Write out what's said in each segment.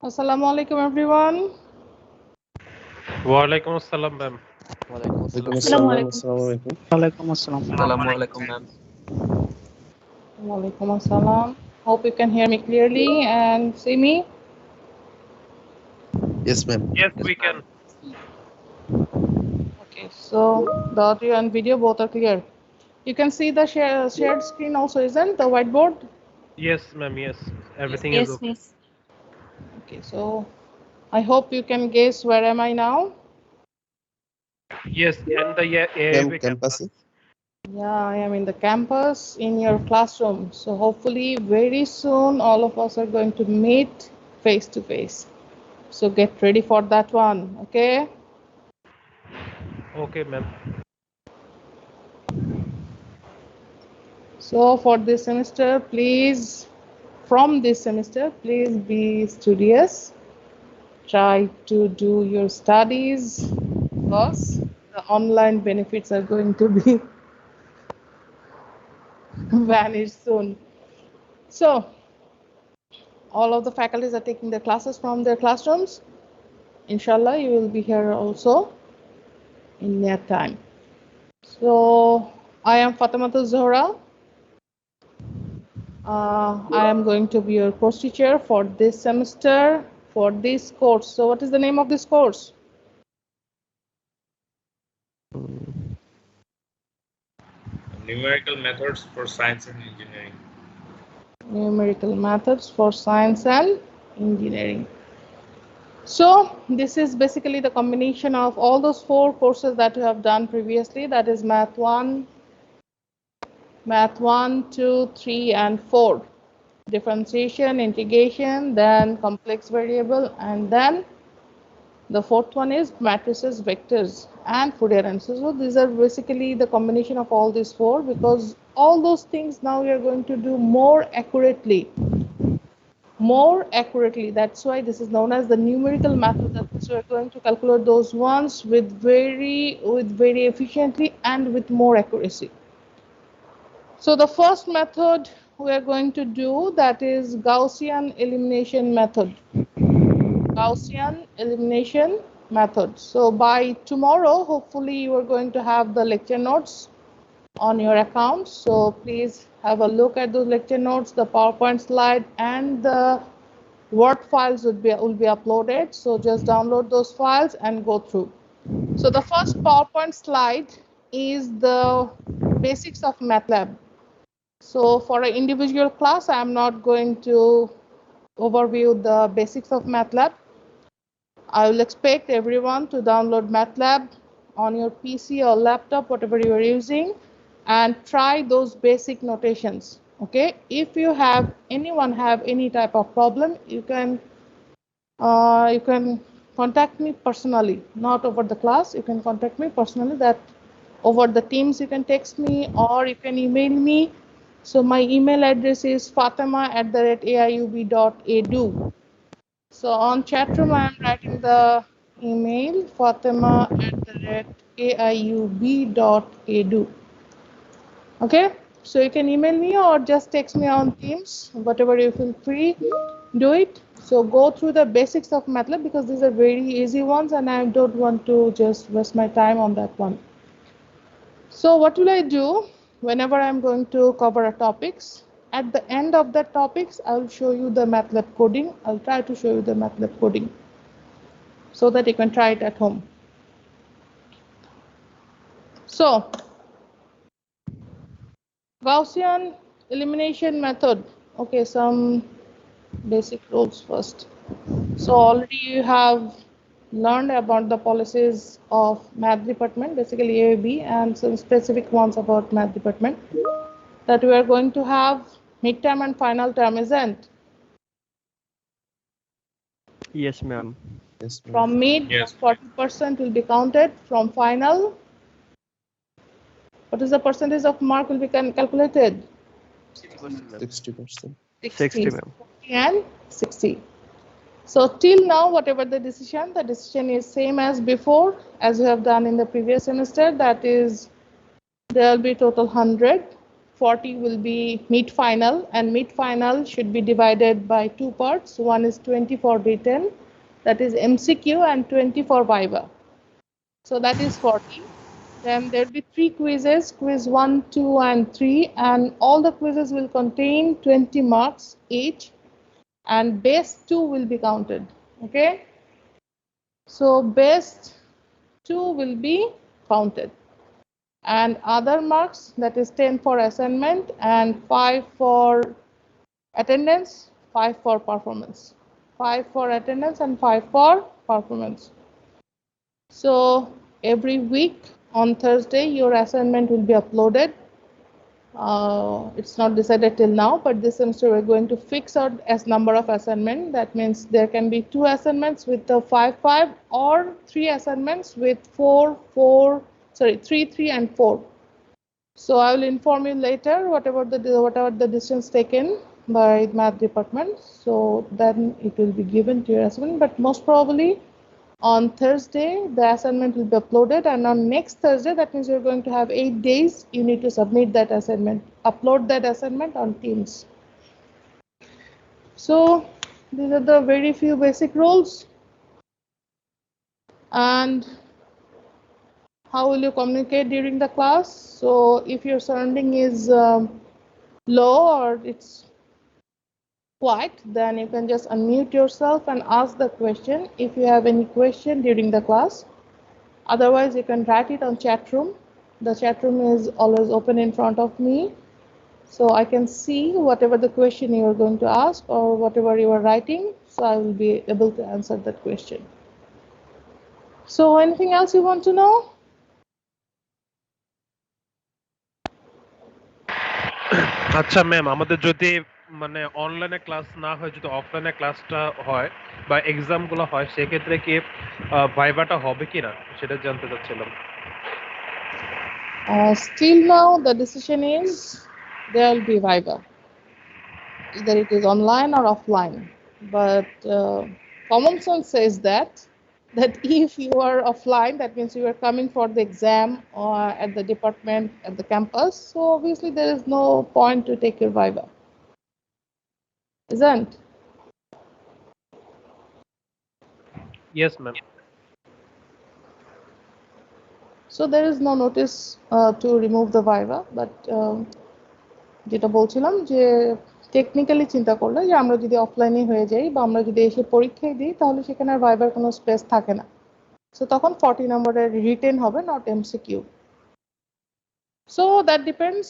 Assalamu alaikum everyone. Walaikum assalam, ma'am. Walaikum assalam. Assalamualaikum, ma'am. Walaikum assalam. Hope you can hear me clearly and see me. Yes, ma'am. Yes, Yes, we ma'am. can. Okay, so the audio and video both are clear. You can see the shared screen also, isn't the whiteboard? Yes, ma'am. Yes, everything is Yes, okay. miss. Okay, so I hope you can guess where am I now? Yes, and the Ma'am, AIB campus. campus. Yeah, I am in the campus in your classroom. So hopefully very soon all of us are going to meet face to face. So get ready for that one, okay? Okay, ma'am. So for this semester, please, from this semester, please be studious. Try to do your studies because the online benefits are going to be vanished soon. So all of the faculties are taking their classes from their classrooms. Inshallah, you will be here also in near time. So I am Fatematul Zohra. I am going to be your course teacher for this semester for this course. So what is the name of this course? Numerical methods for science and engineering. Numerical methods for science and engineering. So this is basically the combination of all those 4 courses that you have done previously. That is Math 1, 2, 3, and 4. Differentiation, integration, then complex variable, and then the 4th one is matrices, vectors, and Fourier transforms. So these are basically the combination of all these 4 because all those things now we are going to do more accurately. More accurately. That's why this is known as the numerical method. That means we are going to calculate those ones with very efficiently and with more accuracy. So the first method we are going to do, that is Gaussian elimination method. Gaussian elimination method. So by tomorrow, hopefully you are going to have the lecture notes on your account. So please have a look at those lecture notes, the PowerPoint slide, and the Word files will be uploaded. So just download those files and go through. So the first PowerPoint slide is the basics of MATLAB. So for an individual class, I'm not going to overview the basics of MATLAB. I will expect everyone to download MATLAB on your PC or laptop, whatever you are using, and try those basic notations. Okay, if you have anyone have any type of problem, you can contact me personally, not over the class. You can contact me personally. That over the Teams you can text me or you can email me. So my email address is fatima@aiub.edu. So on chat room, I am writing the email fatima@aiub.edu. Okay, so you can email me or just text me on Teams, whatever you feel free, do it. So go through the basics of MATLAB because these are very easy ones and I don't want to just waste my time on that one. So what will I do whenever I'm going to cover a topics? At the end of the topics, I'll show you the MATLAB coding. I'll try to show you the MATLAB coding so that you can try it at home. So Gaussian elimination method. Okay, some basic rules first. So already you have learned about the policies of math department, basically AAB, and some specific ones about math department, that we are going to have midterm and final term, isn't? Yes, ma'am. Yes, ma'am. From mid, Yes. 40% will be counted. From final, what is the percentage of mark will be calculated? 60%. 60, ma'am. 40 and 60. So till now, whatever the decision is same as before, as we have done in the previous semester. That is, there will be total 100. 40 will be mid-final, and mid-final should be divided by two parts. One is 20 for written, that is MCQ, and 20 for Viva. So that is 40. Then there will be three quizzes, quiz 1, 2, and 3, and all the quizzes will contain 20 marks each, and best 2 will be counted. Okay, so best 2 will be counted, and other marks, that is 10 for assignment and 5 for attendance, 5 for performance, 5 for attendance and 5 for performance. So every week on Thursday your assignment will be uploaded. It's not decided till now, but this semester we're going to fix out as number of assignment. That means there can be 2 assignments with the 5 or 3 assignments with 3 and 4. So I will inform you later whatever the decisions taken by math department. So then it will be given to your assignment, but most probably on Thursday the assignment will be uploaded, and on next Thursday, that means you're going to have 8 days, you need to submit that assignment, upload that assignment on Teams. So these are the very few basic rules. And how will you communicate during the class? So if your surrounding is low or it's quiet, then you can just unmute yourself and ask the question if you have any question during the class. Otherwise, you can write it on chat room. The chat room is always open in front of me, so I can see whatever the question you are going to ask or whatever you are writing, so I will be able to answer that question. So anything else you want to know? আচ্ছা ma'am, আমাদের যদি মানে অনলাইনে class না হয়, যদি অফলাইনে ক্লাসটা হয় বা এক্সামগুলো হয়, সেক্ষেত্রে কি ভাইভাটা হবে কিনা সেটা জানতে চাচ্ছিলাম। Still now the decision is there will be Viva. Either it is online or offline. But common sense says that if you are offline, that means you are coming for the exam or at the department, at the campus. So obviously there is no point to take your Viva, isn't? Yes ma'am. So there is no notice to remove the Viva, but যেটা বলছিলাম যে technically চিন্তা করলে যে আমরা যদি অফলাইনে হয়ে যাই বা আমরা যদি এসে পরীক্ষায় দিই, তাহলে সেখানে আর ভাইবার কোনো স্পেস থাকে না। সো তখন 40 নম্বরের রিটেন হবে, not MCQ. So that depends,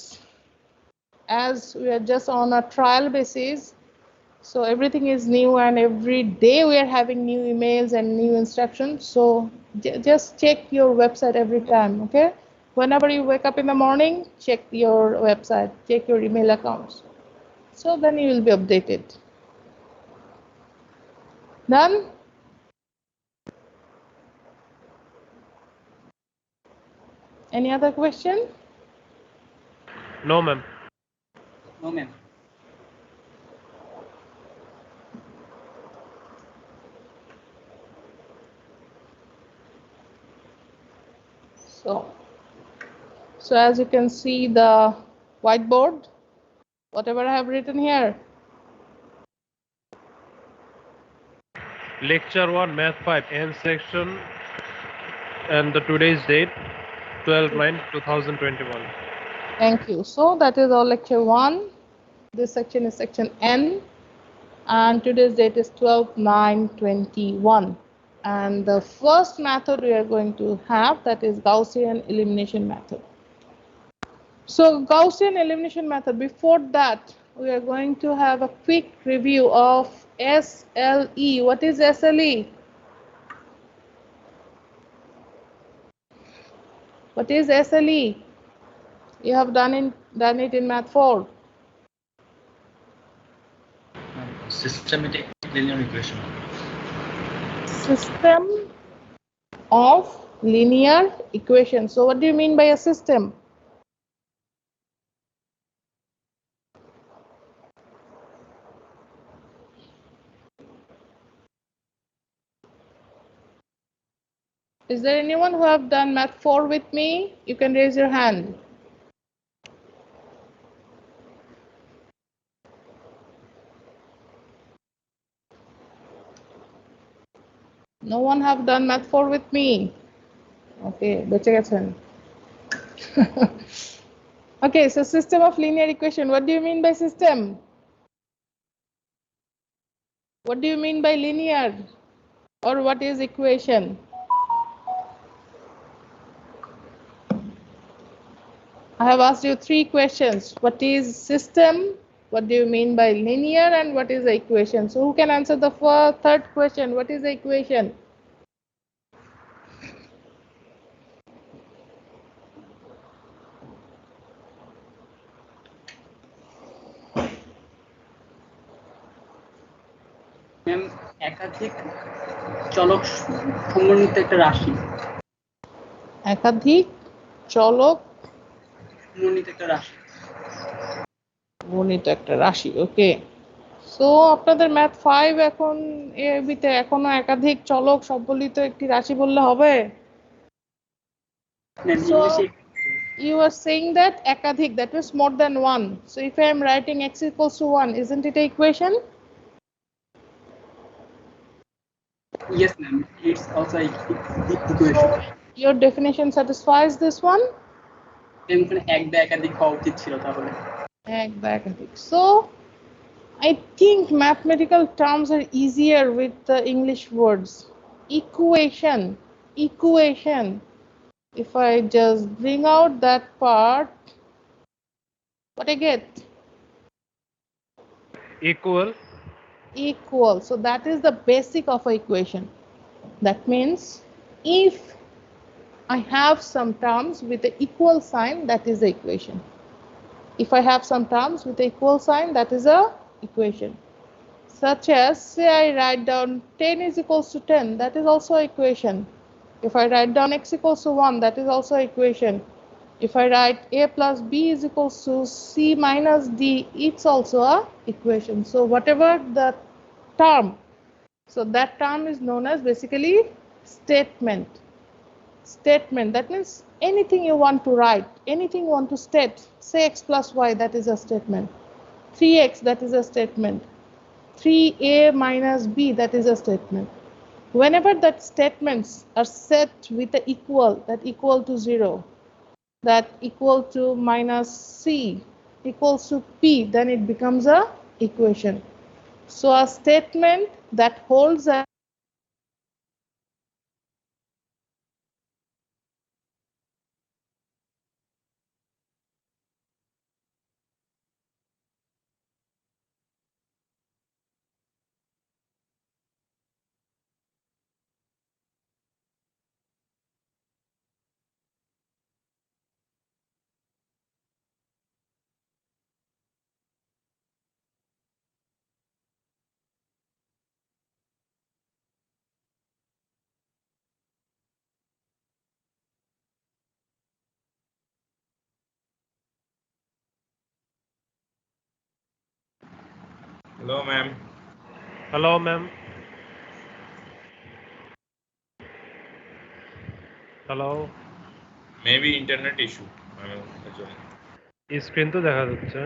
as we are just on a trial basis, so everything is new and every day we are having new emails and new instructions. So just check your website every time, okay? Whenever you wake up in the morning, check your website, check your email accounts. So then you will be updated. Done? Any other question? No ma'am. No, ma'am. So as you can see the whiteboard, whatever I have written here. Lecture 1 Math 5 N section, and the today's date 12/9/2021. Thank you. So that is our lecture 1. This section is section N, and today's date is 12/9/21. And the first method we are going to have, that is Gaussian elimination method. So Gaussian elimination method, before that, we are going to have a quick review of SLE. What is SLE? What is SLE? You have done it in Math 4. Systematic linear equation. System of linear equations. So what do you mean by a system? Is there anyone who have done Math 4 with me? You can raise your hand. No one have done Math 4 with me. Okay, বেঁচে গেছেন. Okay, so system of linear equation. What do you mean by system? What do you mean by linear? Or what is equation? I have asked you 3 questions. What is system? What do you mean by linear? And what is the equation? So who can answer the third question? What is the equation? Ma'am একাধিক চলক সমন্বিত একটা রাশি। একাধিক চলক সমন্বিত একটা রাশি। গণিত একটা রাশি। ওকে, সো আপনাদের ম্যাথ 5 এখন এবিতে এখনো একাধিক চলক সম্বলিত একটি রাশি বললে হবে? ম্যাম So ইংলিশে you are saying that ekadhik, that means more than one. So if I am writing x equals to 1, isn't it an equation? yes ma'am, it's also equation. So your definition satisfies this one? Ma'am ওখানে এক বা একাধিক হওয়া উচিত ছিল তাহলে। Ek ba ekadhik. So I think mathematical terms are easier with the English words. Equation, equation. If I just bring out that part, what I get? Equal. Equal. So that is the basic of an equation. That means if I have some terms with the equal sign, that is the equation. If I have some terms with the equal sign, that is a equation. Such as, say I write down 10 is equals to 10, that is also equation. If I write down x equals to 1, that is also equation. If I write a plus b is equals to c minus d, it's also a equation. So whatever the term, so that term is known as basically statement. Statement, that means anything you want to write, anything you want to state, say x plus y, that is a statement. 3x, that is a statement. 3a minus b, that is a statement. Whenever that statements are set with the equal, that equal to 0, that equal to minus c equals to p, then it becomes a equation. So a statement that holds a Hello, ma'am. Hello, ma'am. Hello. Maybe internet issue. Screen তো দেখা যাচ্ছে।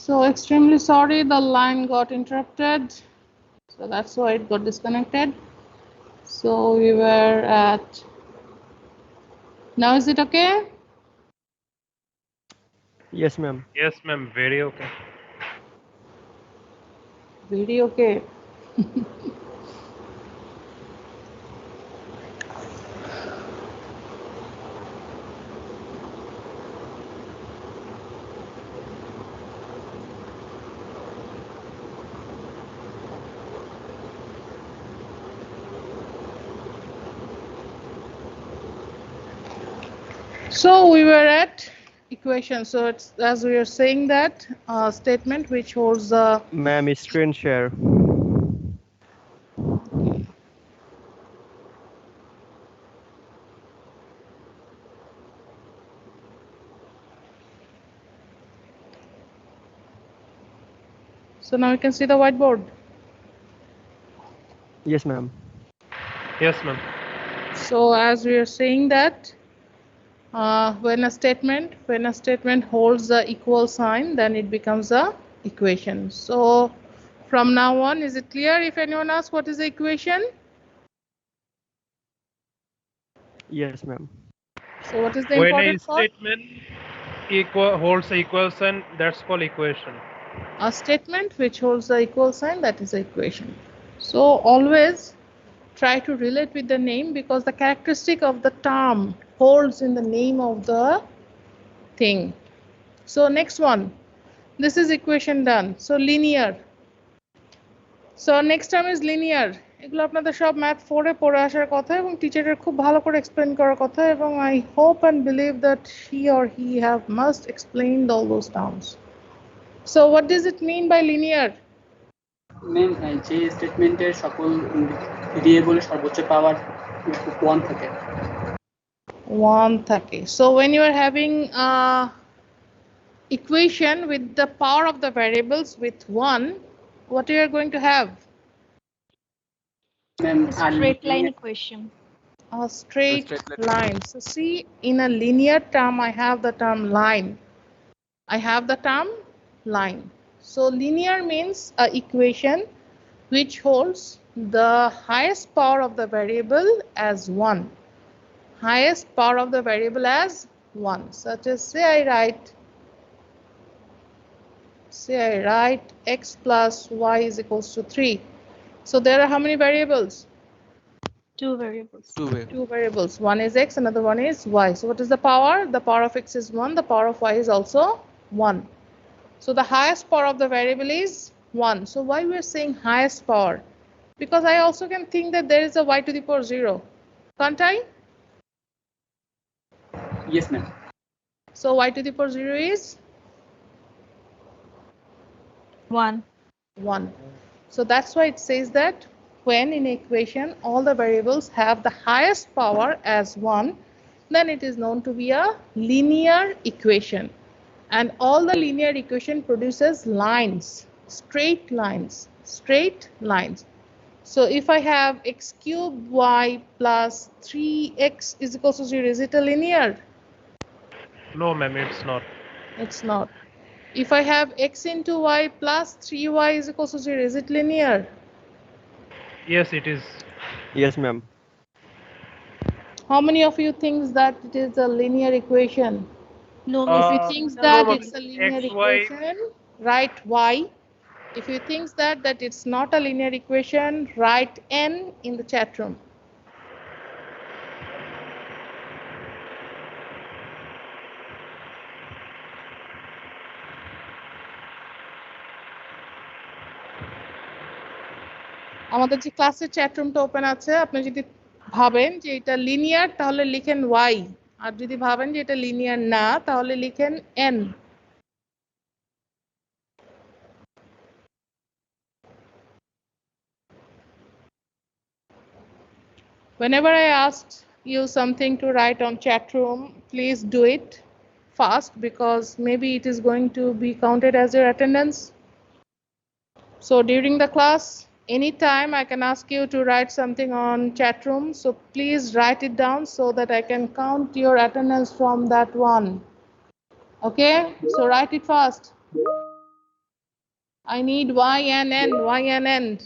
So extremely sorry, the line got interrupted. So that's why it got disconnected. So we were at, now is it okay? Yes, ma'am. Yes, ma'am. Very okay. Very okay. So we were at equation. So it's, as we are saying that statement which holds the, Ma'am, screen share. okay. So now you can see the whiteboard. Yes, ma'am. Yes, ma'am. So as we are saying that when a statement holds the equal sign, then it becomes a equation. So from now on, is it clear if anyone asks what is the equation? Yes, ma'am. So what is the When a important part? statement holds a equal sign, that's called equation. A statement which holds the equal sign, that is the equation. So always try to relate with the name, because the characteristic of the term holds in the name of the thing. So next one, this is equation done. So linear. So next term is linear. এগুলো আপনাদের সব math 4 এ পড়ে আসার কথা এবং টিচারের খুব ভালো করে এক্সপ্লেন করার কথা, এবং I hope and believe that she or he have must explained all those terms. So what does it mean by linear? Ma'am যে স্টেটমেন্টের সকল ভেরিয়েবলের সর্বোচ্চ পাওয়ার 1 থাকে। 1 থাকে. So when you are having equation with the power of the variables with 1, what you are going to have? Ma'am A straight line equation. A straight line. So see, in a linear term, I have the term line. I have the term line. So linear means a equation which holds the highest power of the variable as 1. Highest power of the variable as 1. Such as say I write x plus y is equals to 3. So there are how many variables? 2 variables. Two variables. One is x, another one is y. So what is the power? The power of x is 1. The power of y is also 1. So the highest power of the variable is 1. So why we are saying highest power? Because I also can think that there is a y to the power 0. Can't I? Yes ma'am. So y to the power 0 is 1. 1. So that's why it says that when in equation all the variables have the highest power as 1, then it is known to be a linear equation. And all the linear equation produces lines, straight lines. So if I have x cubed y plus 3x is equal to 0, is it a linear? No, ma'am, it's not. It's not. If I have x into y plus 3y is equal to 0, is it linear? Yes, it is. Yes, ma'am. How many of you thinks that it is a linear equation? No, If you miss. think No, that no, it's a linear XY. equation, write y. If you think that it's not a linear equation, write n in the chat room. আমাদের যে ক্লাসের chat রুমটা open আছে, আপনি যদি ভাবেন যে এটা লিনিয়ার তাহলে লিখেন y, আর যদি ভাবেন যে এটা লিনিয়ার না তাহলে লিখেন n. Whenever I asked you something to write on chat room, please do it fast, because maybe it is going to be counted as your attendance. So during the class, anytime I can ask you to write something on chat room, so please write it down so that I can count your attendance from that one. Okay, so write it fast. I need y and n, y and n.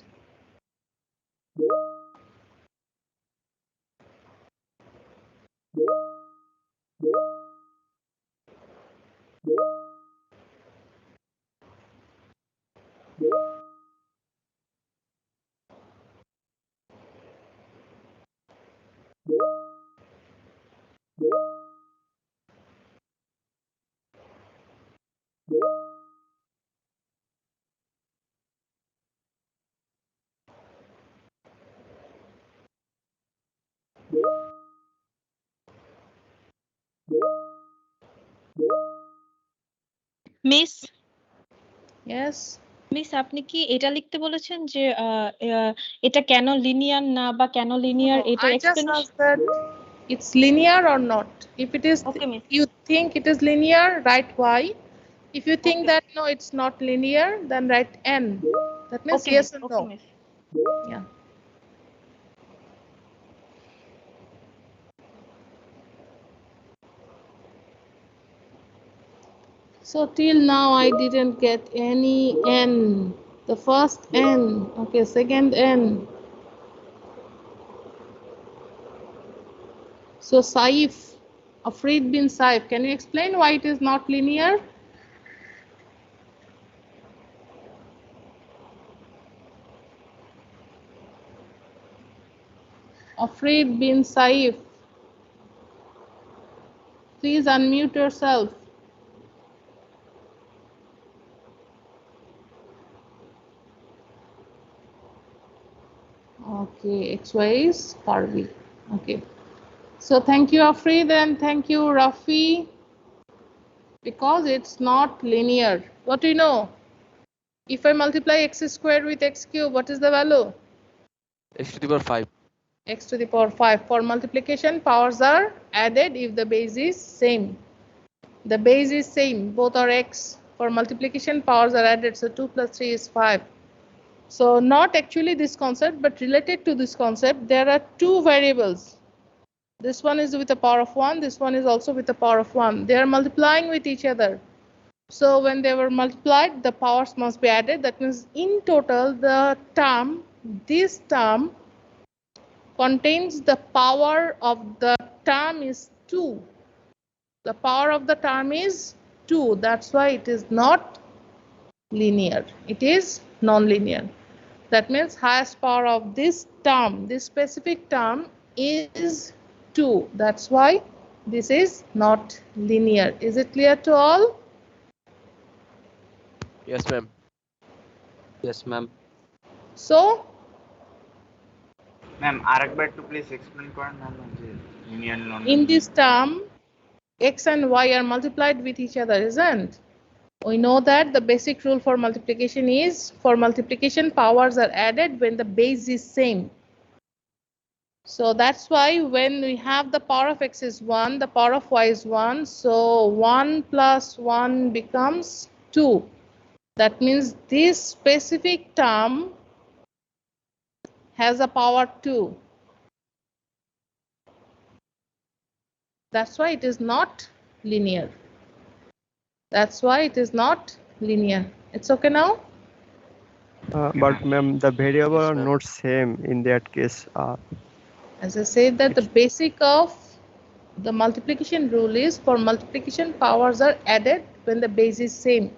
Miss Yes. Miss আপনি কি এটা লিখতে বলেছেন যে এটা কেন linear না বা কেন লিনিয়ার No, এটার I just explanation? asked that it's linear or not. If it is, Okay, miss. you think it is linear, write y. If you think Okay. that no, it's not linear, then write n. That means Okay, yes miss. and Okay, no. miss. Yeah. So till now I didn't get any n. The first n. Okay, second n. So Saif, Afreed bin Saif, can you explain why it is not linear? Afreed bin Saif, please unmute yourself. Okay, XY is Parvi. Okay. So thank you, Afreed, and thank you, Rafi, because it's not linear. What do you know? If I multiply x squared with x cubed, what is the value? X to the power 5. X to the power 5. For multiplication, powers are added if the base is same. The base is same, both are x. For multiplication, powers are added, so 2 plus 3 is 5. So not actually this concept, but related to this concept, there are two variables. This one is with the power of 1, this one is also with the power of 1. They are multiplying with each other. So when they were multiplied, the powers must be added. That means in total, the term, this term contains the power of the term is 2. The power of the term is 2. That's why it is not linear. It is non-linear. That means highest power of this term, this specific term is 2. That's why this is not linear. Is it clear to all? Yes, ma'am. Yes, ma'am. So, ma'am আরেকবার একটু please explain করেন ma'am যে union non in this term, x and y are multiplied with each other, isn't? We know that the basic rule for multiplication is, for multiplication, powers are added when the base is same. So that's why when we have the power of x is 1, the power of y is 1, so 1 plus 1 becomes 2. That means this specific term has a power 2. That's why it is not linear. That's why it is not linear. It's okay now? But ma'am, the variable Yes, are ma'am. not same in that case. As I said that the basic of the multiplication rule is, for multiplication, powers are added when the base is same.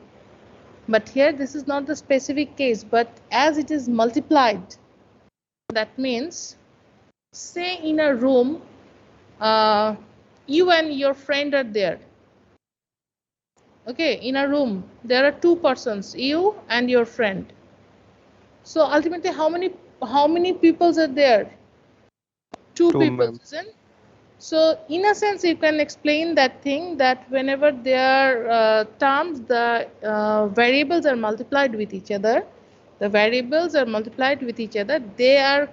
But here this is not the specific case, but as it is multiplied, that means, say in a room, you and your friend are there. Okay, in a room, there are two persons, you and your friend. So ultimately, how many peoples are there? Two Two, people, ma'am. isn't? So in a sense, you can explain that thing, that whenever there are terms, the variables are multiplied with each other. The variables are multiplied with each other. They are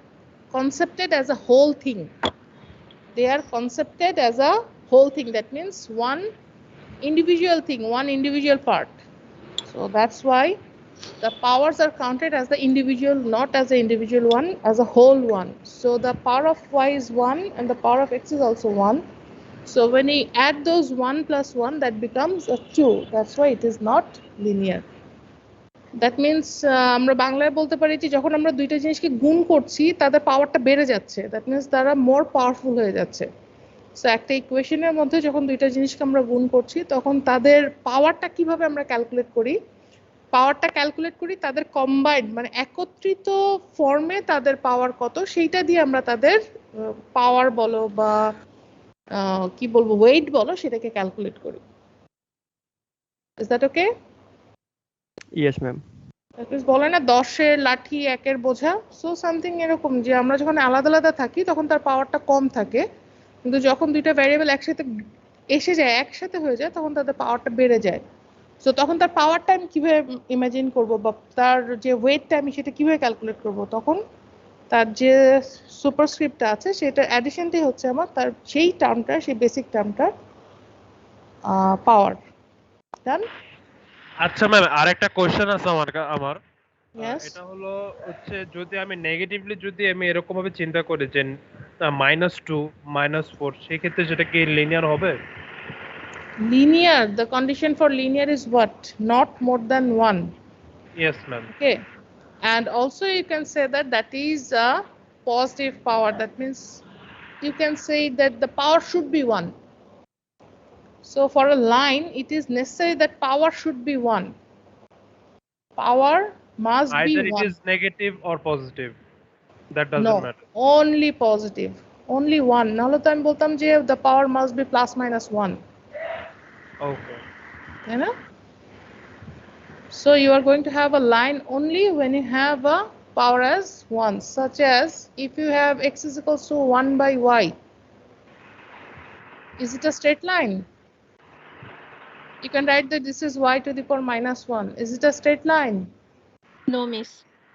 concepted as a whole thing. They are concepted as a whole thing. That means one individual thing, one individual part. So that's why the powers are counted as the individual, not as the individual one, as a whole one. So the power of y is 1 and the power of x is also 1. So when we add those 1 plus 1, that becomes a 2. That's why it is not linear. That means আমরা বাংলায় বলতে পারি যে যখন আমরা দুইটা জিনিসকে গুণ করছি তাদের পাওয়ারটা বেড়ে যাচ্ছে, দ্যাট মিনস তারা মোর পাওয়ারফুল হয়ে যাচ্ছে। সো একটা ইকুয়েশনের মধ্যে যখন দুইটা জিনিসকে আমরা গুণ করছি তখন তাদের পাওয়ারটা কিভাবে আমরা ক্যালকুলেট করি, পাওয়ারটা ক্যালকুলেট করি তাদের কম্বাইন্ড মানে একত্রিত ফর্মে তাদের পাওয়ার কত সেইটা দিয়ে আমরা তাদের পাওয়ার বলো বা কি বলবো ওয়েট বলো সেটাকে ক্যালকুলেট করি। Is that okay? Yes, ma'am. বলে না 10-এর লাঠি 1-এর বোঝা, সো সামথিং এরকম যে আমরা যখন আলাদা আলাদা থাকি তখন তার পাওয়ারটা কম থাকে, কিন্তু যখন দুইটা ভ্যারিয়েবল একসাথে এসে যায় একসাথে হয়ে যায় তখন তাদের পাওয়ারটা বেড়ে যায়। সো তখন তার পাওয়ারটা আমি কিভাবে ইমাজিন করব বা তার যে ওয়েটটা আমি সেটা কিভাবে ক্যালকুলেট করব, তখন তার যে সুপারস্ক্রিপ্টটা আছে সেটা অ্যাডিশনটাই হচ্ছে আমার তার সেই টার্মটা সেই বেসিক টার্মটার পাওয়ার। ডান? আচ্ছা ম্যাম, আরেকটা কোশ্চেন আছে আমার ইয়েস। এটা হলো হচ্ছে যদি আমি নেগেটিভলি যদি আমি এরকম ভাবে চিন্তা করি যে -2 -4 সেই ক্ষেত্রে সেটা কি লিনিয়ার হবে? Linear, the condition for linear is what? Not more than 1. Yes ma'am. Okay. And also you can say that that is a positive power. That means you can say that the power should be 1. So for a line, it is necessary that power should be 1. Power must be Either it 1. is negative or positive, that doesn't No, matter. only positive. Only 1. নাহলে তো আমি বলতাম যে the power must be plus minus 1. Okay. You know? So you are going to have a line only when you have a power as 1, such as if you have x is equals to 1 by y. Is it a straight line? You can write that this is y to the power minus 1. Is it a straight line? No, miss.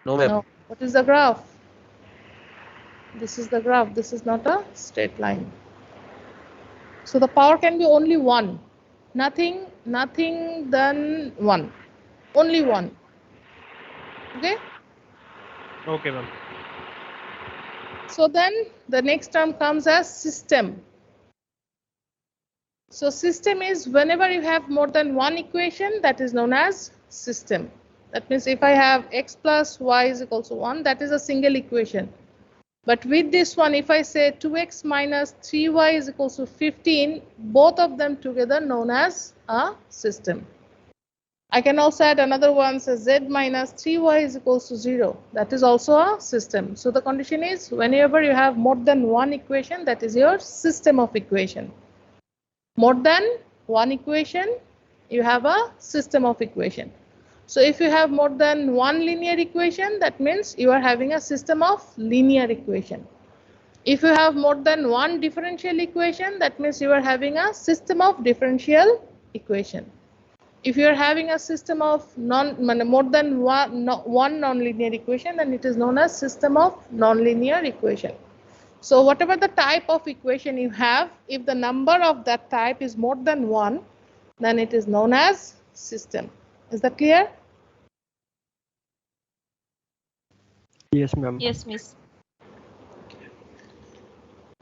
No, ma'am. No. What is the graph? This is the graph. This is not a straight line. So the power can be only 1. Nothing than 1. Only 1. Okay? Okay ma'am. So then the next term comes as system. So system is whenever you have more than one equation, that is known as system. That means if I have x plus y is equal to 1, that is a single equation. But with this one, if I say 2x minus 3y is equal to 15, both of them together known as a system. I can also add another one, say z minus 3y is equals to 0. That is also a system. So the condition is whenever you have more than one equation, that is your system of equation. More than one equation, you have a system of equation. So if you have more than one linear equation, that means you are having a system of linear equation. If you have more than one differential equation, that means you are having a system of differential equation. If you are having a system of more than one nonlinear equation, then it is known as system of nonlinear equation. So whatever the type of equation you have, if the number of that type is more than 1, then it is known as system. Is that clear? Yes, ma'am. Yes, miss.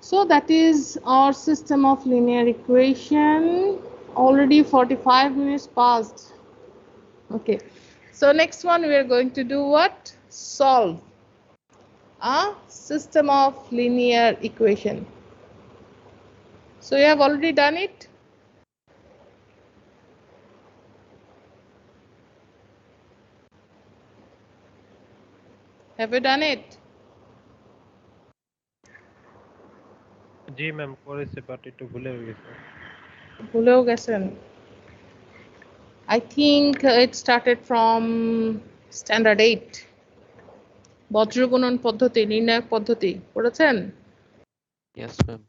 So that is our system of linear equation. Already 45 minutes passed. Okay. So next one we are going to do what? Solve a system of linear equation. So you have already done it. Have you done it? G ma'am করেছে, but একটু ভুলে গেছে। ভুলেও গেছেন। I think it started from standard 8. বজ্রগুণন পদ্ধতি, নির্ণায়ক পদ্ধতি পড়েছেন? Yes, ma'am.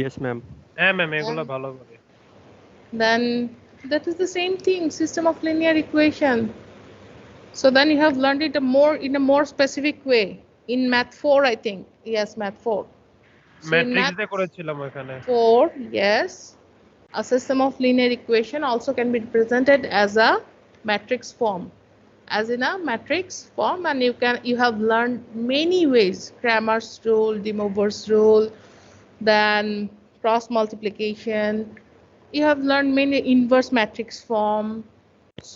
Yes, ma'am. হ্যাঁ ম্যাম এগুলো ভালো করে। Then that is the same thing, system of linear equation. So then you have learned it in a more specific way in math 4, I think. Yes, math 4. So in matrix math দিয়ে করেছিলাম ওখানে। 4, yes, a system of linear equation also can be represented as a matrix form, as in a matrix form, and you have learned many ways: Cramer's rule, De Moivre's rule, then cross multiplication. You have learned many inverse matrix form,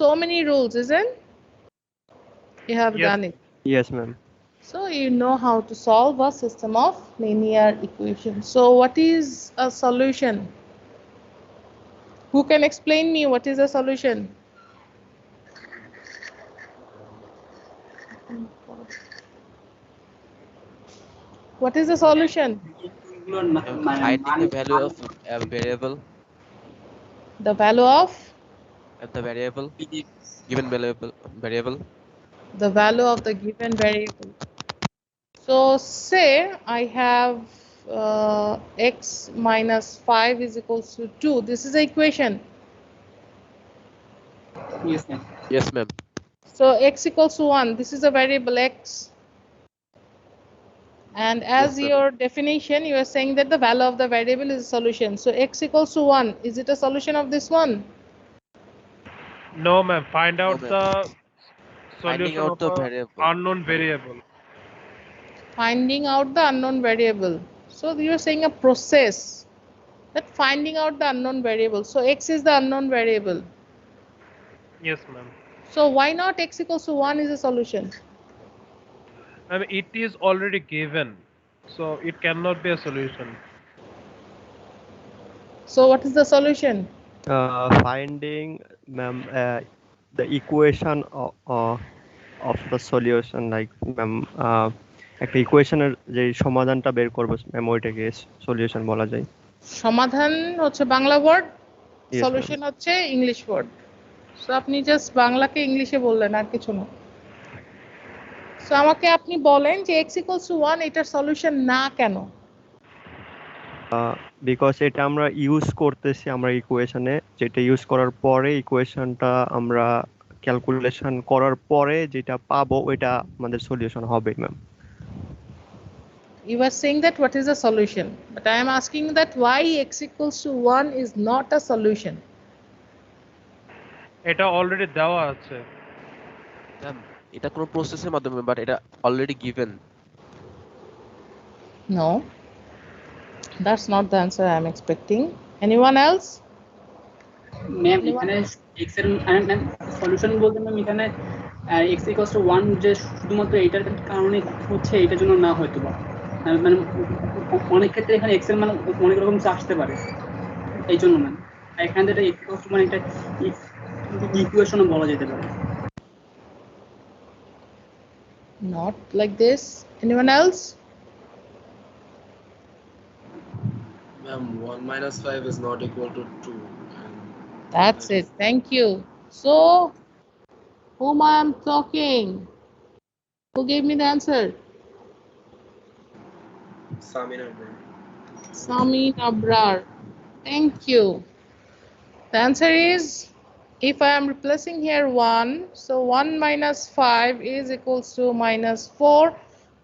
so many rules, isn't? You have Yes. done it. Yes, ma'am. So you know how to solve a system of linear equations. So what is a solution? Who can explain me what is a solution? What is the solution? এগুলোর Finding the value মানে of a variable, The value of the variable, given variable. the value of the given variable. So say I have x minus 5 is equals to 2. This is the equation. yes ma'am. Yes, ma'am. So x equals to 1. This is a variable x. And as Yes, ma'am. your definition, you are saying that the value of the variable is a solution. So x equals to 1. Is it a solution of this one? No, ma'am. Find out ma'am. the Finding solution out of the a variable. unknown variable. Finding out the unknown variable. So you are saying a process that finding out the unknown variable. So x is the unknown variable. Yes, ma'am. So why not x equals to 1 is a solution? I mean, it is already given, so it cannot be a solution. So what is the solution? Finding, ma'am, the equation of the solution, like, ma'am, একটা ইকুয়েশনের যে সমাধানটা বের করবো ma'am, ওইটাকে solution বলা যায়। সমাধান হচ্ছে বাংলা ওয়ার্ড, Yes, সলিউশন হচ্ছে ইংলিশ ওয়ার্ড। সো আপনি জাস্ট বাংলাকে ইংলিশে বললেন, আর কিছু না। সো আমাকে আপনি বলেন যে x equals to 1 এটার সলিউশন না কেন? বিকজ এটা আমরা ইউজ করতেছি আমরা ইকুয়েশনে, যেটা ইউজ করার পরে ইকুয়েশনটা আমরা ক্যালকুলেশন করার পরে যেটা পাবো ওইটা আমাদের সলিউশন হবে ma'am. You are saying that what is the solution, but I am asking that why x equals to 1 is not a solution. এটা অলরেডি দেওয়া আছে। ম্যাম, এটা কোনো প্রসেসের মাধ্যমে, বাট এটা already given. No, that's not the answer I am expecting. Anyone else? Ma'am এখানে x এর সলিউশন বলতে ম্যাম এখানে x ইকুয়ালস টু 1 যে শুধুমাত্র এটার কারণে হচ্ছে, এটার জন্য না হয়তো বা মানে অনেক ক্ষেত্রে এখানে x এর মান অনেক রকম আসতে পারে, এই জন্য ম্যাম এখানে এটা x ইকুয়ালস টু মানে এটা ইকুয়েশনও বলা যেতে পারে। Not like this. Anyone else? Ma'am, 1 minus 5 is not equal to 2. That's it. Thank you. So, whom I am talking? Who gave me the answer? Samina, ma'am. Samin Abrar. Thank you. The answer is, if I am replacing here 1, so 1 minus 5 is equals to minus 4,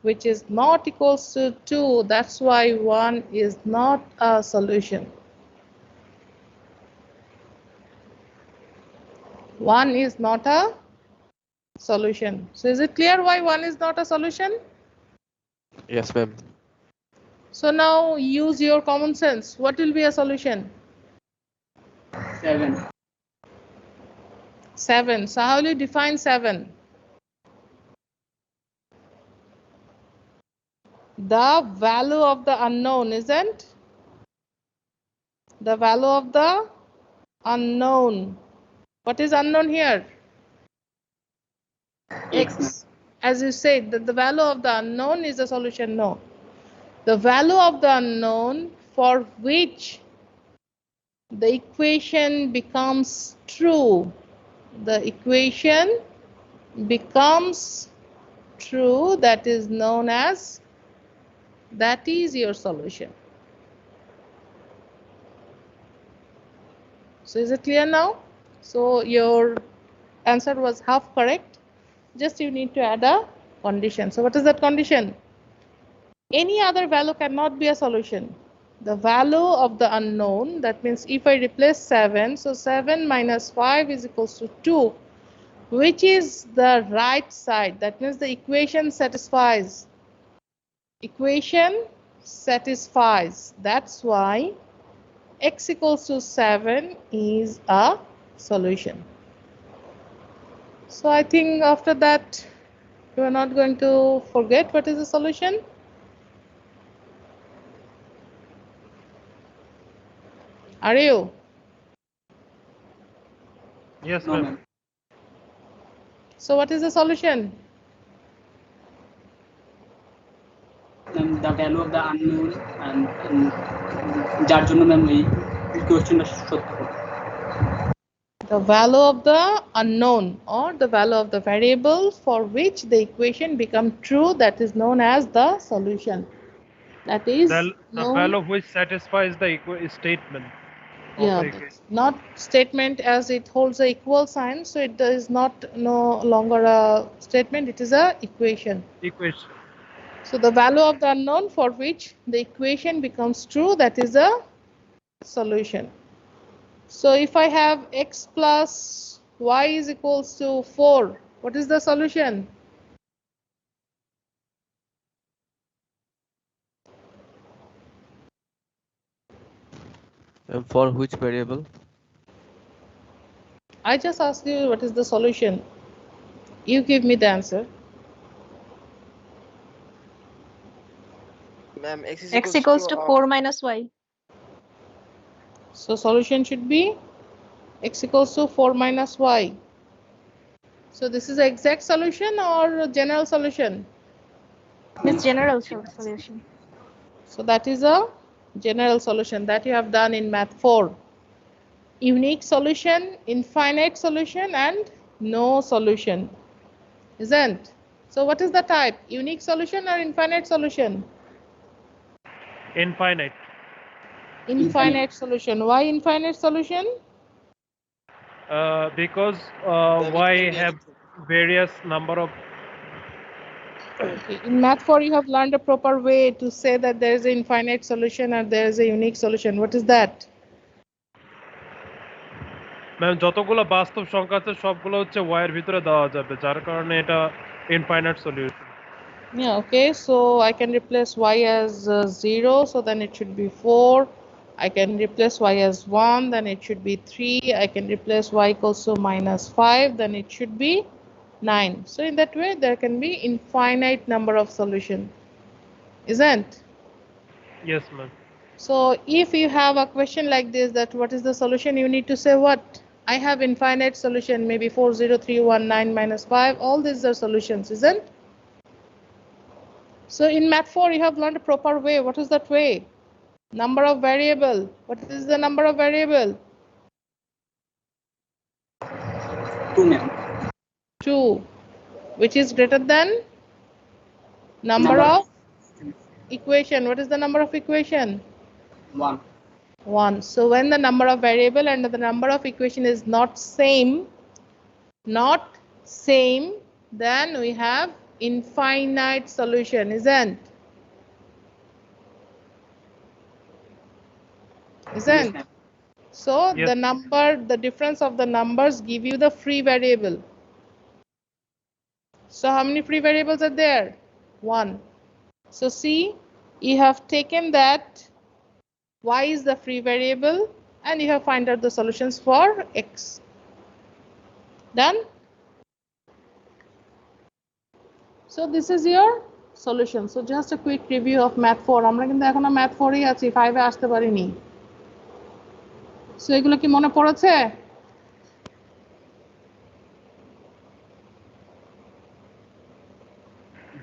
which is not equals to 2. That's why 1 is not a solution. 1 is not a solution. So is it clear why 1 is not a solution? Yes, ma'am. So now use your common sense. What will be a solution? 7. 7. So how will you define 7? The value of the unknown, isn't? The value of the unknown. What is unknown here? X. As you said, that the value of the unknown is the solution. No. The value of the unknown for which the equation becomes true. The equation becomes true, that is known as, that is your solution. So is it clear now? So your answer was half correct. Just you need to add a condition. So what is that condition? Any other value cannot be a solution. The value of the unknown, that means if I replace 7, so 7 minus 5 is equals to 2, which is the right side. That means the equation satisfies. Equation satisfies. That's why x equals to 7 is a solution. So I think after that You are not going to forget what is the solution? Are you? Yes, No, ma'am. ma'am. So what is the solution? Ma'am, the value of the unknown and যার জন্য ma'am এই কোশ্চেনটা সত্য। The value of the unknown or the value of the variable for which the equation become true, that is known as the solution. That is The known, value which satisfies the statement of yeah, the that's equation. not statement as it holds a equal sign, so it is not no longer a statement, it is a equation. Equation. So the value of the unknown for which the equation becomes true, that is a solution. So if I have x plus y is equals to 4, what is the solution? And for which variable? I just asked you what is the solution. You give me the answer. Ma'am, x X equals to 4 minus y. So solution should be x equals to 4 minus y. So this is the exact solution or general solution? It's general solution. So that is a general solution that you have done in math 4. Unique solution, infinite solution, and no solution, isn't? So what is the type? Unique solution or infinite solution? Infinite. Infinite solution. Why infinite solution? Because Ma'am, it y can be have anything. various number of. Okay. In math 4, you have learned a proper way to say that there is an infinite solution or there is a unique solution. What is that? Ma'am যতগুলো বাস্তব সংখ্যা আছে সবগুলো হচ্ছে y এর ভিতরে দেওয়া যাবে, যার কারণে এটা infinite solution. Yeah, okay. So I can replace y as 0, so then it should be 4. I can replace y as 1, then it should be 3. I can replace y equals to minus 5, then it should be 9. So in that way, there can be infinite number of solution, isn't? Yes, ma'am. So if you have a question like this, that what is the solution, you need to say what? I have infinite solution, maybe 4, 0, 3, 1, 9, minus 5. All these are solutions, isn't? So in math 4, you have learned a proper way. What is that way? Number of variable. What is the number of variable? 2, ma'am. 2. Which is greater than number of equation. What is the number of equation? 1. 1. So when the number of variable and the number of equation is not same, then we have infinite solution, isn't? Isn't? Yes, So Yes. the difference of the numbers give you the free variable. So how many free variables are there? 1. So see, you have taken that y is the free variable and you have find out the solutions for x. Done? So this is your solution. So just a quick review of math 4. আমরা কিন্তু এখনো math 4-ই আছি, 5-এ আসতে পারিনি। So এগুলো কি মনে পড়েছে?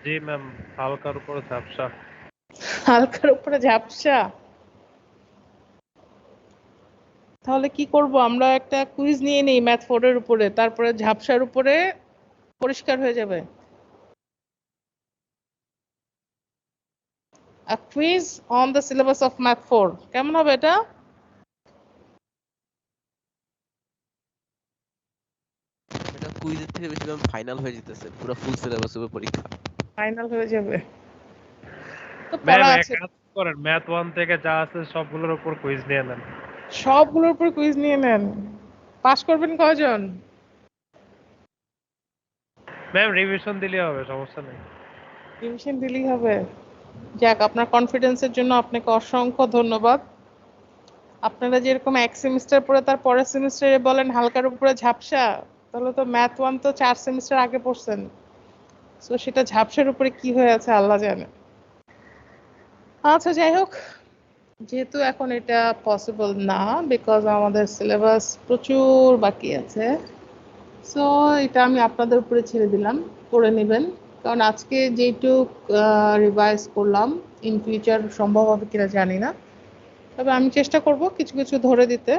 জি ম্যাম, হালকার উপরে ঝাপসা। হালকার উপরে ঝাপসা। তাহলে কি করব, আমরা একটা কুইজ নিয়ে নেই ম্যাথ 4-এর উপরে, তারপরে ঝাপসার উপরে পরিষ্কার হয়ে যাবে। A quiz on the syllabus of math 4. কেমন হবে এটা? এটা কুইজের থেকে বেশি ম্যাম ফাইনাল হয়ে যেতেছে, পুরো ফুল সিলেবাস হবে পরীক্ষা। ফাইনাল হয়ে যাবে। তো ম্যাম পড়া এক আছে। কাজ করেন, ম্যাথ 1 থেকে যা আছে সবগুলোর উপর কুইজ নিয়ে নেন। সবগুলোর উপর কুইজ নিয়ে নেন। পাস করবেন কয়জন? ম্যাম রিভিশন দিলে হবে, সমস্যা নেই। রিভিশন দিলেই হবে। যাক, আপনার কনফিডেন্সের জন্য আপনাকে অসংখ্য ধন্যবাদ। আপনারা যেরকম এক সেমিস্টার পরে তার পরের সেমিস্টারে বলেন হালকার উপরে ঝাপসা, তাহলে তো ম্যাথ 1 তো 4 সেমিস্টার আগে পড়ছেন। সো সেটা ঝাপসার উপরে কি হয়ে আছে আল্লাহ জানে। আচ্ছা যাই হোক, যেহেতু এখন এটা পসিবল না বিকজ আমাদের সিলেবাস প্রচুর বাকি আছে, সো এটা আমি আপনাদের উপরে ছেড়ে দিলাম, করে নেবেন। কারণ আজকে যেটুক রিভাইজ করলাম ইন ফিউচার সম্ভব হবে কিনা জানি না, তবে আমি চেষ্টা করব কিছু কিছু ধরে দিতে,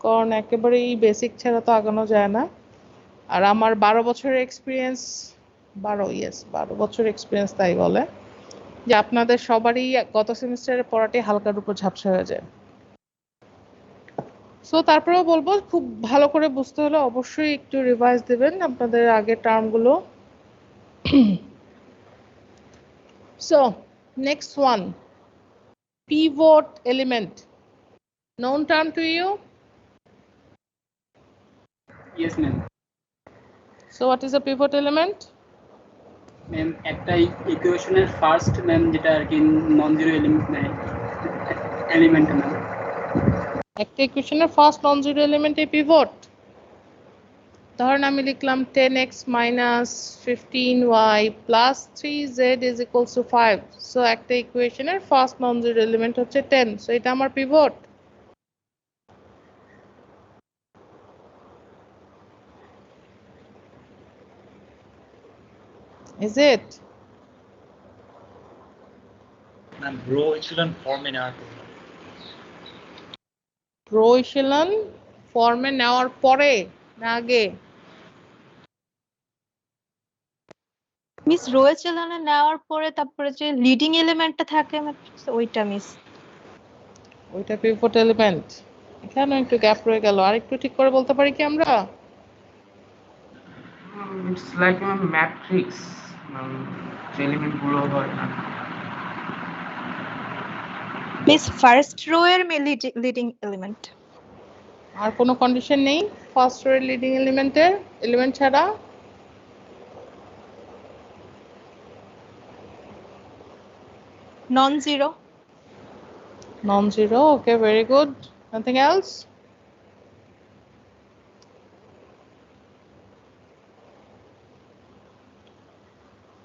কারণ একেবারেই বেসিক ছাড়া তো আগানো যায় না। আর আমার 12 বছরের এক্সপিরিয়েন্স, 12 এক্সপিরিয়েন্স তাই বলে যে আপনাদের সবারই গত সেমিস্টারের পড়াটি হালকার উপর ঝাপসা হয়ে যায়। সো তারপরেও বলবো খুব ভালো করে বুঝতে হলে অবশ্যই একটু রিভাইজ দেবেন আপনাদের আগের টার্মগুলো। So next one, pivot element, known term to you? Yes, ma'am. So what is a pivot element? Ma'am একটা ইকুয়েশনের ফার্স্ট ম্যাম যেটা আর কি নন জিরো এলিমেন্ট ম্যাম। একটা ইকুয়েশনের ফার্স্ট নন জিরো এলিমেন্ট এ পিভট। ধরেন আমি লিখলাম 10x minus 15y plus 3z is equals to 5. So একটা ইকুয়েশনের ফার্স্ট নন জিরো এলিমেন্ট হচ্ছে 10, সো এটা আমার pivot. Is it? Ma'am, row echelon form in our row echelon ফর্মে নেওয়ার পরে না আগে? মিস রো এচেলনে নেওয়ার পরে তারপরে যে লিডিং এলিমেন্টটা থাকে ম্যাট্রিক্সে ওইটা মিস। ওইটা পিভট এলিমেন্ট। এখানে একটু গ্যাপ রয়ে গেল, আর একটু ঠিক করে বলতে পারি কি আমরা? It's like a matrix. Element গুলো হয় না। মিস ফার্স্ট রো এর লিডিং এলিমেন্ট। আর কোনো কন্ডিশন নেই ফার্স্ট রো এর লিডিং এলিমেন্ট ছাড়া? Non zero. Non-zero, okay, very good. Nothing else?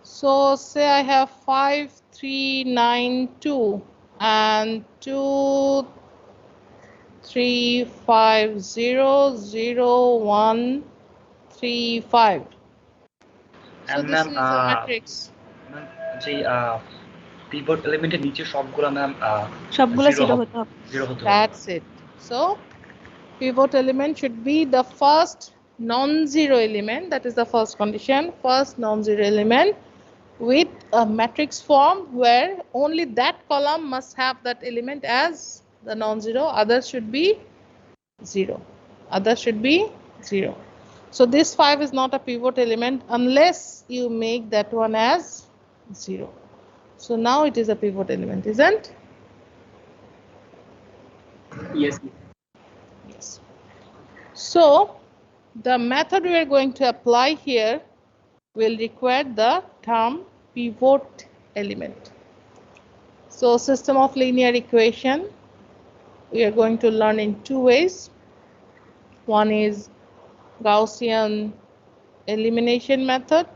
So say I have 5, 3, 9, 2 and 2, 3, 5, 0, 0, 1, 3, 5. So And this ma'am, is a matrix. যে pivot এলিমেন্টের নিচে সবগুলো ma'am সবগুলো জিরো হতে হবে। জিরো হতে হবে। That's it. So pivot element should be the first non-zero element, that is the first condition, first non-zero element with a matrix form where only that column must have that element as the non-zero, others should be zero. Others should be zero. So this 5 is not a pivot element unless you make that one as 0. So now it is a pivot element, isn't? Yes. Yes. So the method we are going to apply here will require the term pivot element. So system of linear equation we are going to learn in two ways. One is Gaussian elimination method,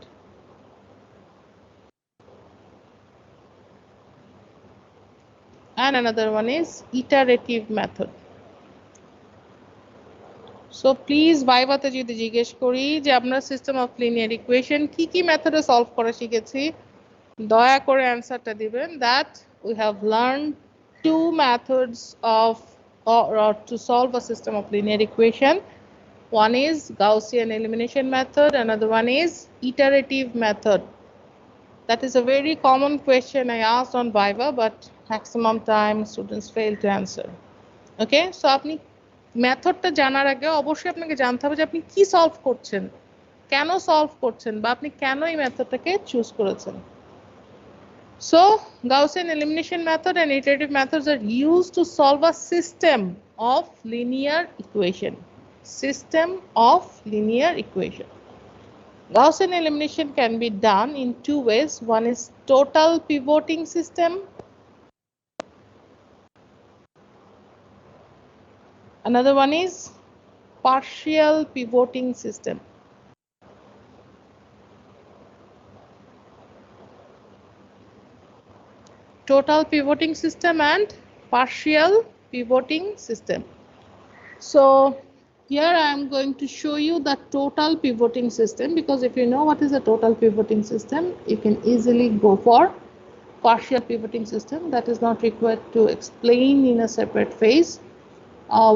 and another one is iterative method. So please ভাইভাতে যদি জিজ্ঞেস করি যে আমরা system of linear equation কি কি মেথডে solve করা শিখেছি, দয়া করে অ্যান্সারটা দিবেন that we have learned two methods of or to solve a system of linear equation. One is Gaussian elimination method, another one is iterative method. That is a very common question I asked on Viva, but maximum time students fail to answer. Okay, so আপনি মেথডটা জানার আগে অবশ্যই আপনাকে জানতে হবে যে আপনি কি সলভ করছেন, কেন সলভ করছেন, বা আপনি কেন এই মেথডটাকে চুজ করেছেন। So Gaussian elimination method and iterative methods are used to solve a system of linear equation. System of linear equation. Gaussian elimination can be done in two ways. One is total pivoting system. Another one is partial pivoting system. total pivoting system and partial pivoting system. So here I am going to show you the total pivoting system, because if you know what is a total pivoting system, you can easily go for partial pivoting system. That is not required to explain in a separate phase.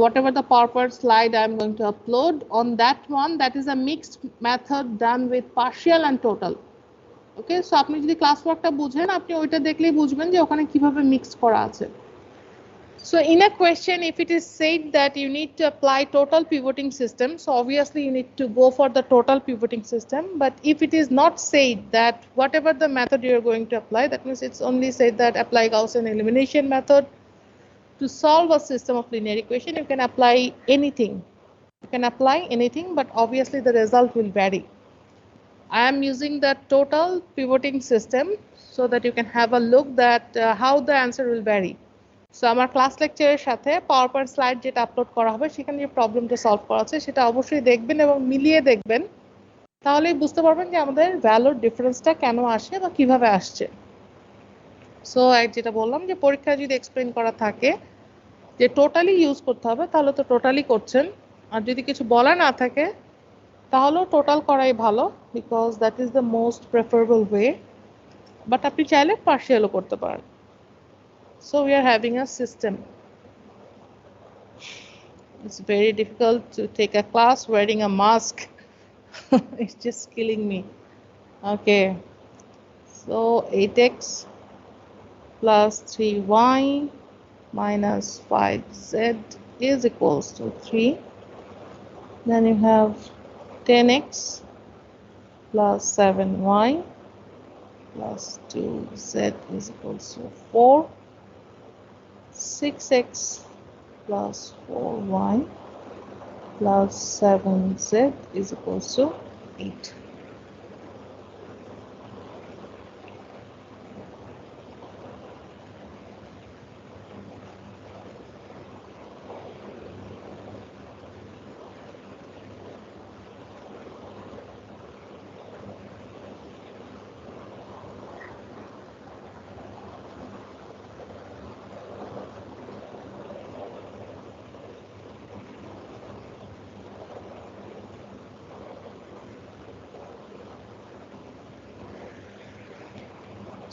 Whatever the PowerPoint slide I'm going to upload on that one, that is a mixed method done with partial and total. Okay, so আপনি যদি class ওয়ার্কটা বুঝেন, আপনি ওইটা দেখলেই বুঝবেন যে ওখানে কিভাবে মিক্স করা আছে। So in a question, if it is said that you need to apply total pivoting system, so obviously you need to go for the total pivoting system. But if it is not said that whatever the method you are going to apply, that means it's only said that apply Gaussian elimination method to solve a system of linear equation, you can apply anything. You can apply anything, but obviously the result will vary. I am using the total pivoting system so that you can have a look that how the answer will vary. So আমার class লেকচারের সাথে PowerPoint slide যেটা upload করা হবে সেখানে যে প্রবলেমটা solve করা আছে সেটা অবশ্যই দেখবেন এবং মিলিয়ে দেখবেন, তাহলেই বুঝতে পারবেন যে আমাদের ভ্যালুর ডিফারেন্সটা কেন আসে বা কিভাবে আসছে। সো যেটা বললাম যে পরীক্ষায় যদি এক্সপ্লেন করা থাকে যে টোটালি ইউজ করতে হবে, তাহলে তো টোটালি করছেন, আর যদি কিছু বলা না থাকে তাহলেও টোটাল করাই ভালো, because that is the most preferable way. But আপনি চাইলে পার্শিয়ালও করতে পারেন। So we are having a system. It's very difficult to take a class wearing a mask. It's just killing me. Okay. So 8x plus 3y minus 5z is equals to 3. Then you have 10x plus 7y plus 2z is equals to 4. 6x plus 4y plus 7z is equals to 8.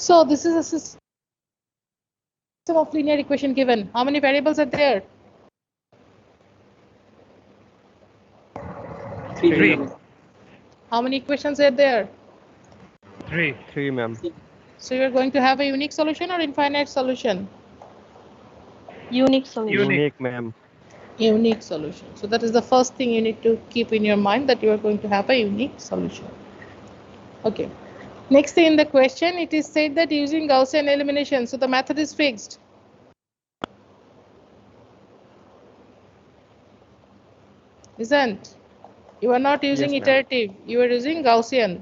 So this is a system of linear equation given. How many variables are there? 3. How many equations are there? 3. 3, ma'am. So you're going to have a unique solution or infinite solution? Unique solution. Unique, ma'am. Unique solution. So that is the first thing you need to keep in your mind, that you are going to have a unique solution. Okay. Next in the question, it is said that using Gaussian elimination, so the method is fixed. Isn't? You are not using Yes, iterative, you are using Gaussian.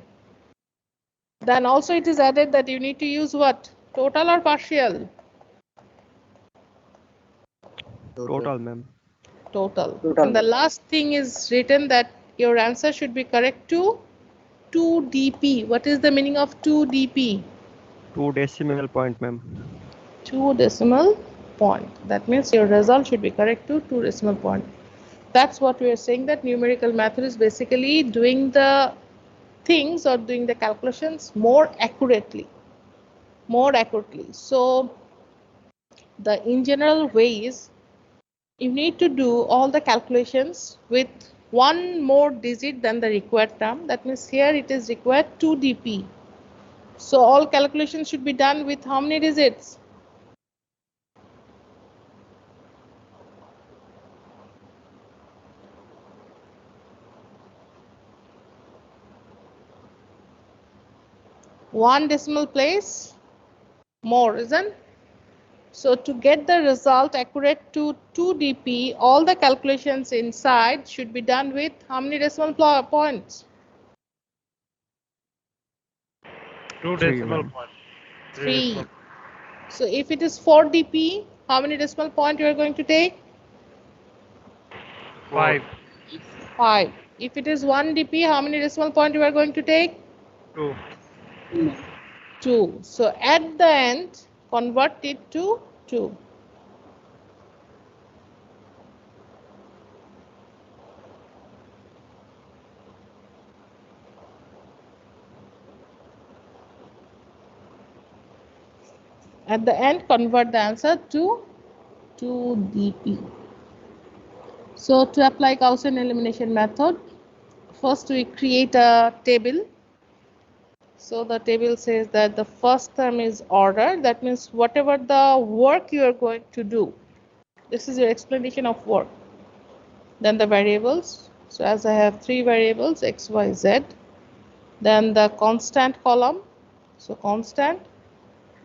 Then also it is added that you need to use what? Total or partial? Total, ma'am. Total. And the last thing is written that your answer should be correct to 2dp. What is the meaning of 2dp? 2 decimal point, ma'am. 2 decimal point. That means your result should be correct to 2 decimal point. That's what we are saying, that numerical method is basically doing the things or doing the calculations more accurately. So in general ways, you need to do all the calculations with one more digit than the required term. That means here it is required 2dp. So all calculations should be done with how many digits? One decimal place more, isn't? So to get the result accurate to 2dp, all the calculations inside should be done with how many decimal points? 2 decimal point. 3. So if it is 4dp, how many decimal point you are going to take? 5. 5. If it is 1dp, how many decimal point you are going to take? 2. 2. So at the end, convert it to 2. At the end, convert the answer to 2dp. So to apply Gaussian elimination method, first we create a table. So the table says that the first term is order. That means whatever the work you are going to do. This is your explanation of work. Then the variables. So as I have 3 variables, x, y, z. Then the constant column. So constant.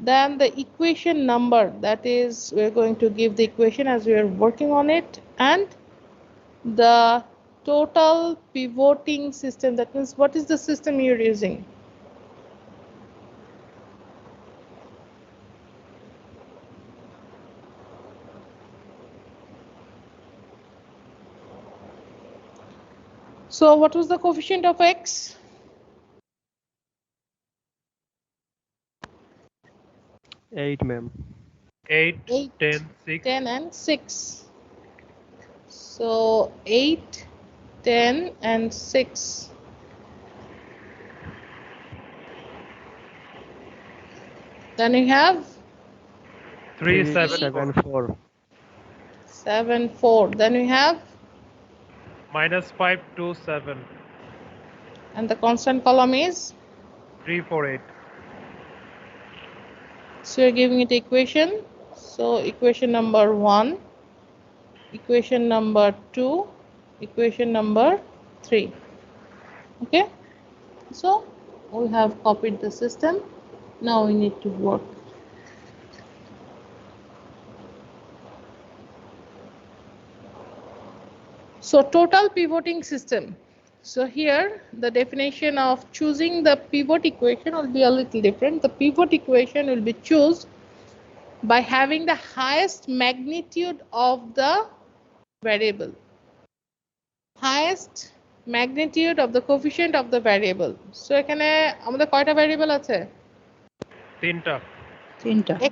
Then the equation number, that is, we're going to give the equation as we are working on it, and the total pivoting system. That means what is the system you're using? So what was the coefficient of x? 8, ma'am. 8, 8, 10, 6. 10 and 6. So 8, 10 and 6. Then you have 3, 7, 7, 4. 4. 7, 4. Then we have, -5, 2, 7. and the constant column is, 3, 4, 8. so you're giving it equation. So equation number 1, equation number 2, equation number 3. Okay, so we have copied the system. Now we need to work. So total pivoting system. So here the definition of choosing the pivot equation will be a little different. The pivot equation will be chosen by having the highest magnitude of the variable. Highest magnitude of the coefficient of the variable. So এখানে আমাদের কয়টা variable আছে? 3টা.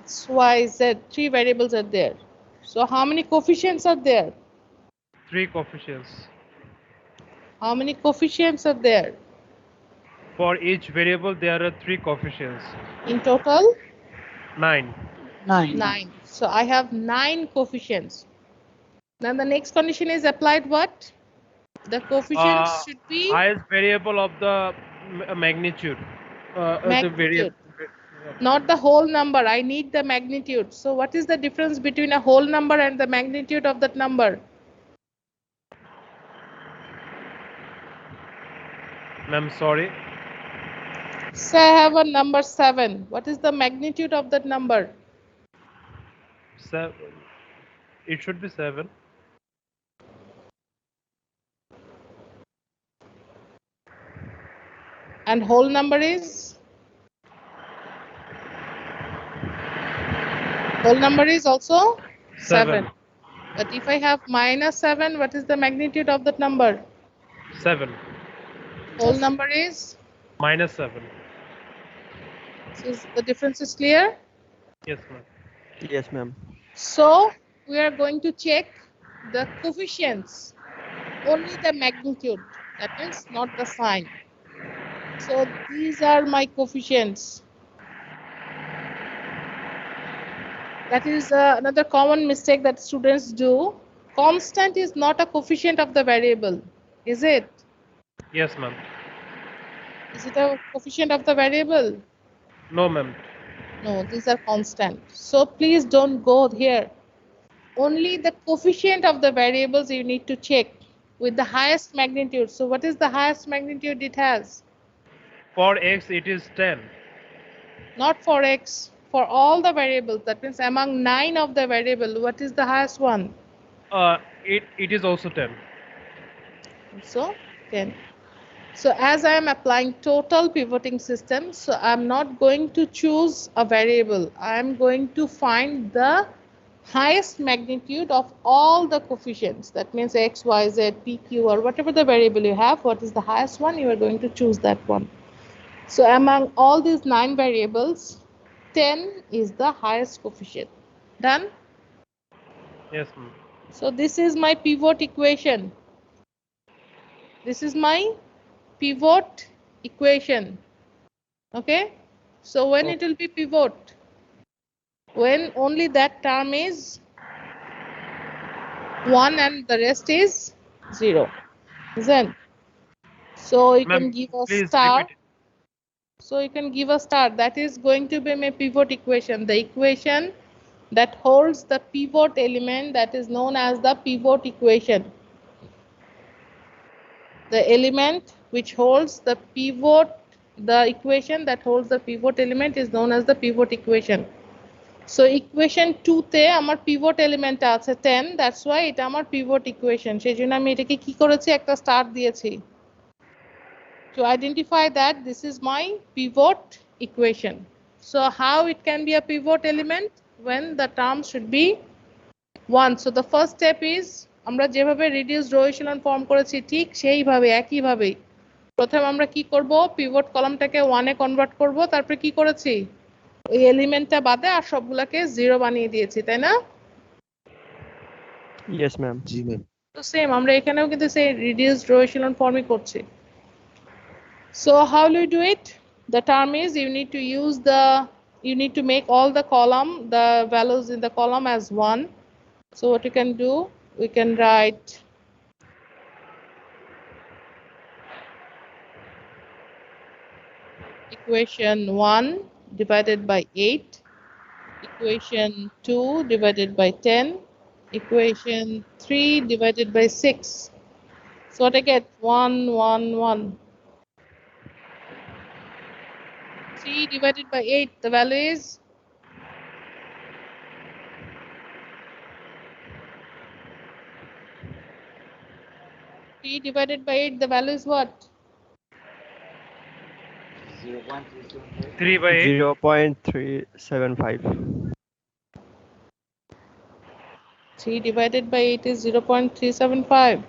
X, Y, Z, 3 variables are there. So how many coefficients are there? 3 coefficients. How many coefficients are there? For each variable, there are 3 coefficients. In total? 9. 9. So I have 9 coefficients. Then the next condition is applied what? The coefficients should be highest variable of the magnitude. The variable. magnitude, not the whole number. I need the magnitude. So what is the difference between a whole number and the magnitude of that number? I'm sorry. Say I have a number 7. What is the magnitude of that number? 7. It should be 7. And whole number is? Whole number is also 7. But if I have -7, what is the magnitude of that number? 7. Whole number is? -7. So the difference is clear? Yes, ma'am. Yes, ma'am. So we are going to check the coefficients, only the magnitude. That means not the sign. So these are my coefficients. That is another common mistake that students do. Constant is not a coefficient of the variable, is it? Yes, ma'am. Is it a coefficient of the variable? No, ma'am. No, these are constant. So please don't go here. Only the coefficient of the variables you need to check with the highest magnitude. So what is the highest magnitude it has? For x, it is 10. Not for x, for all the variables. That means among 9 of the variable, what is the highest one? It is also 10. So 10. So as I am applying total pivoting system, so I'm not going to choose a variable. I am going to find the highest magnitude of all the coefficients. That means x, y, z, p, q, or whatever the variable you have, what is the highest one, you are going to choose that one. So among all these 9 variables, 10 is the highest coefficient. Done? Yes, ma'am. So this is my pivot equation. This is my pivot equation. Okay? So when it will be pivot? When only that term is 1 and the rest is 0. Isn't? So you can Ma'am, give a please star. repeat it. So you can give a star. That is going to be my pivot equation. The equation that holds the pivot element, that is known as the pivot equation. The element which holds the pivot, the equation that holds the pivot element is known as the pivot equation. So equation 2 তে আমার pivot element আছে 10, that's why এটা আমার pivot equation. সেজন্য আমি এটাকে কি করেছি, একটা স্টার দিয়েছি to identify that this is my pivot equation. So how it can be a pivot element? When the term should be 1. So the first step is আমরা যেভাবে reduced row echelon form করেছি ঠিক সেইভাবে একইভাবে প্রথমে আমরা কি করব, পিভট কলামটাকে 1 এ কনভার্ট করব, তারপরে কি করেছি, ওই এলিমেন্টটা বাদে আর সবগুলোকে 0 বানিয়ে দিয়েছি, তাই না? Yes, ma'am. জি ম্যাম। তো সেম আমরা এখানেও কিন্তু সেই reduced row echelon formই করছি। So how will you do it? The term is you need to make all the column, the values in the column as 1. So what you can do, we can write equation 1 divided by 8, equation 2 divided by 10, equation 3 divided by 6. So what I get, 1, 1, 1. 3 divided by 8, the value is 3 divided by 8, the value is what? 3 by 8. 0.375. 3 divided by 8 is 0.375.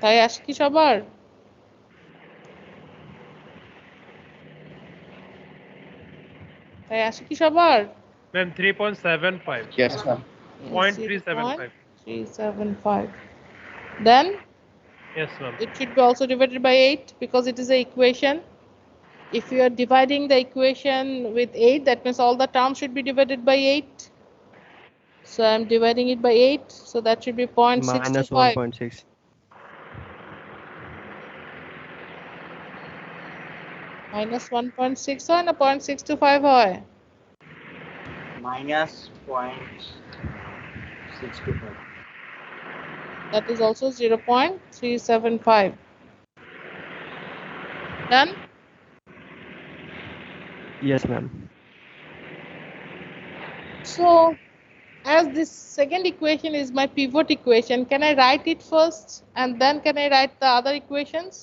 তাই আসে কি সবার? তাই আসে কি সবার? Ma'am, 3.75. Yes, ma'am. 0.375. 0.375. Then Yes, ma'am. it should be also divided by 8 because it is an equation. If you are dividing the equation with 8, that means all the terms should be divided by 8. So I'm dividing it by 8, so that should be Minus 0.625. 1.6. Minus 1.6 হয় না 0.625 হয়? Minus 0.625. That is also 0.375. Done? Yes, ma'am. So as this second equation is my pivot equation, can I write it first and then can I write the other equations?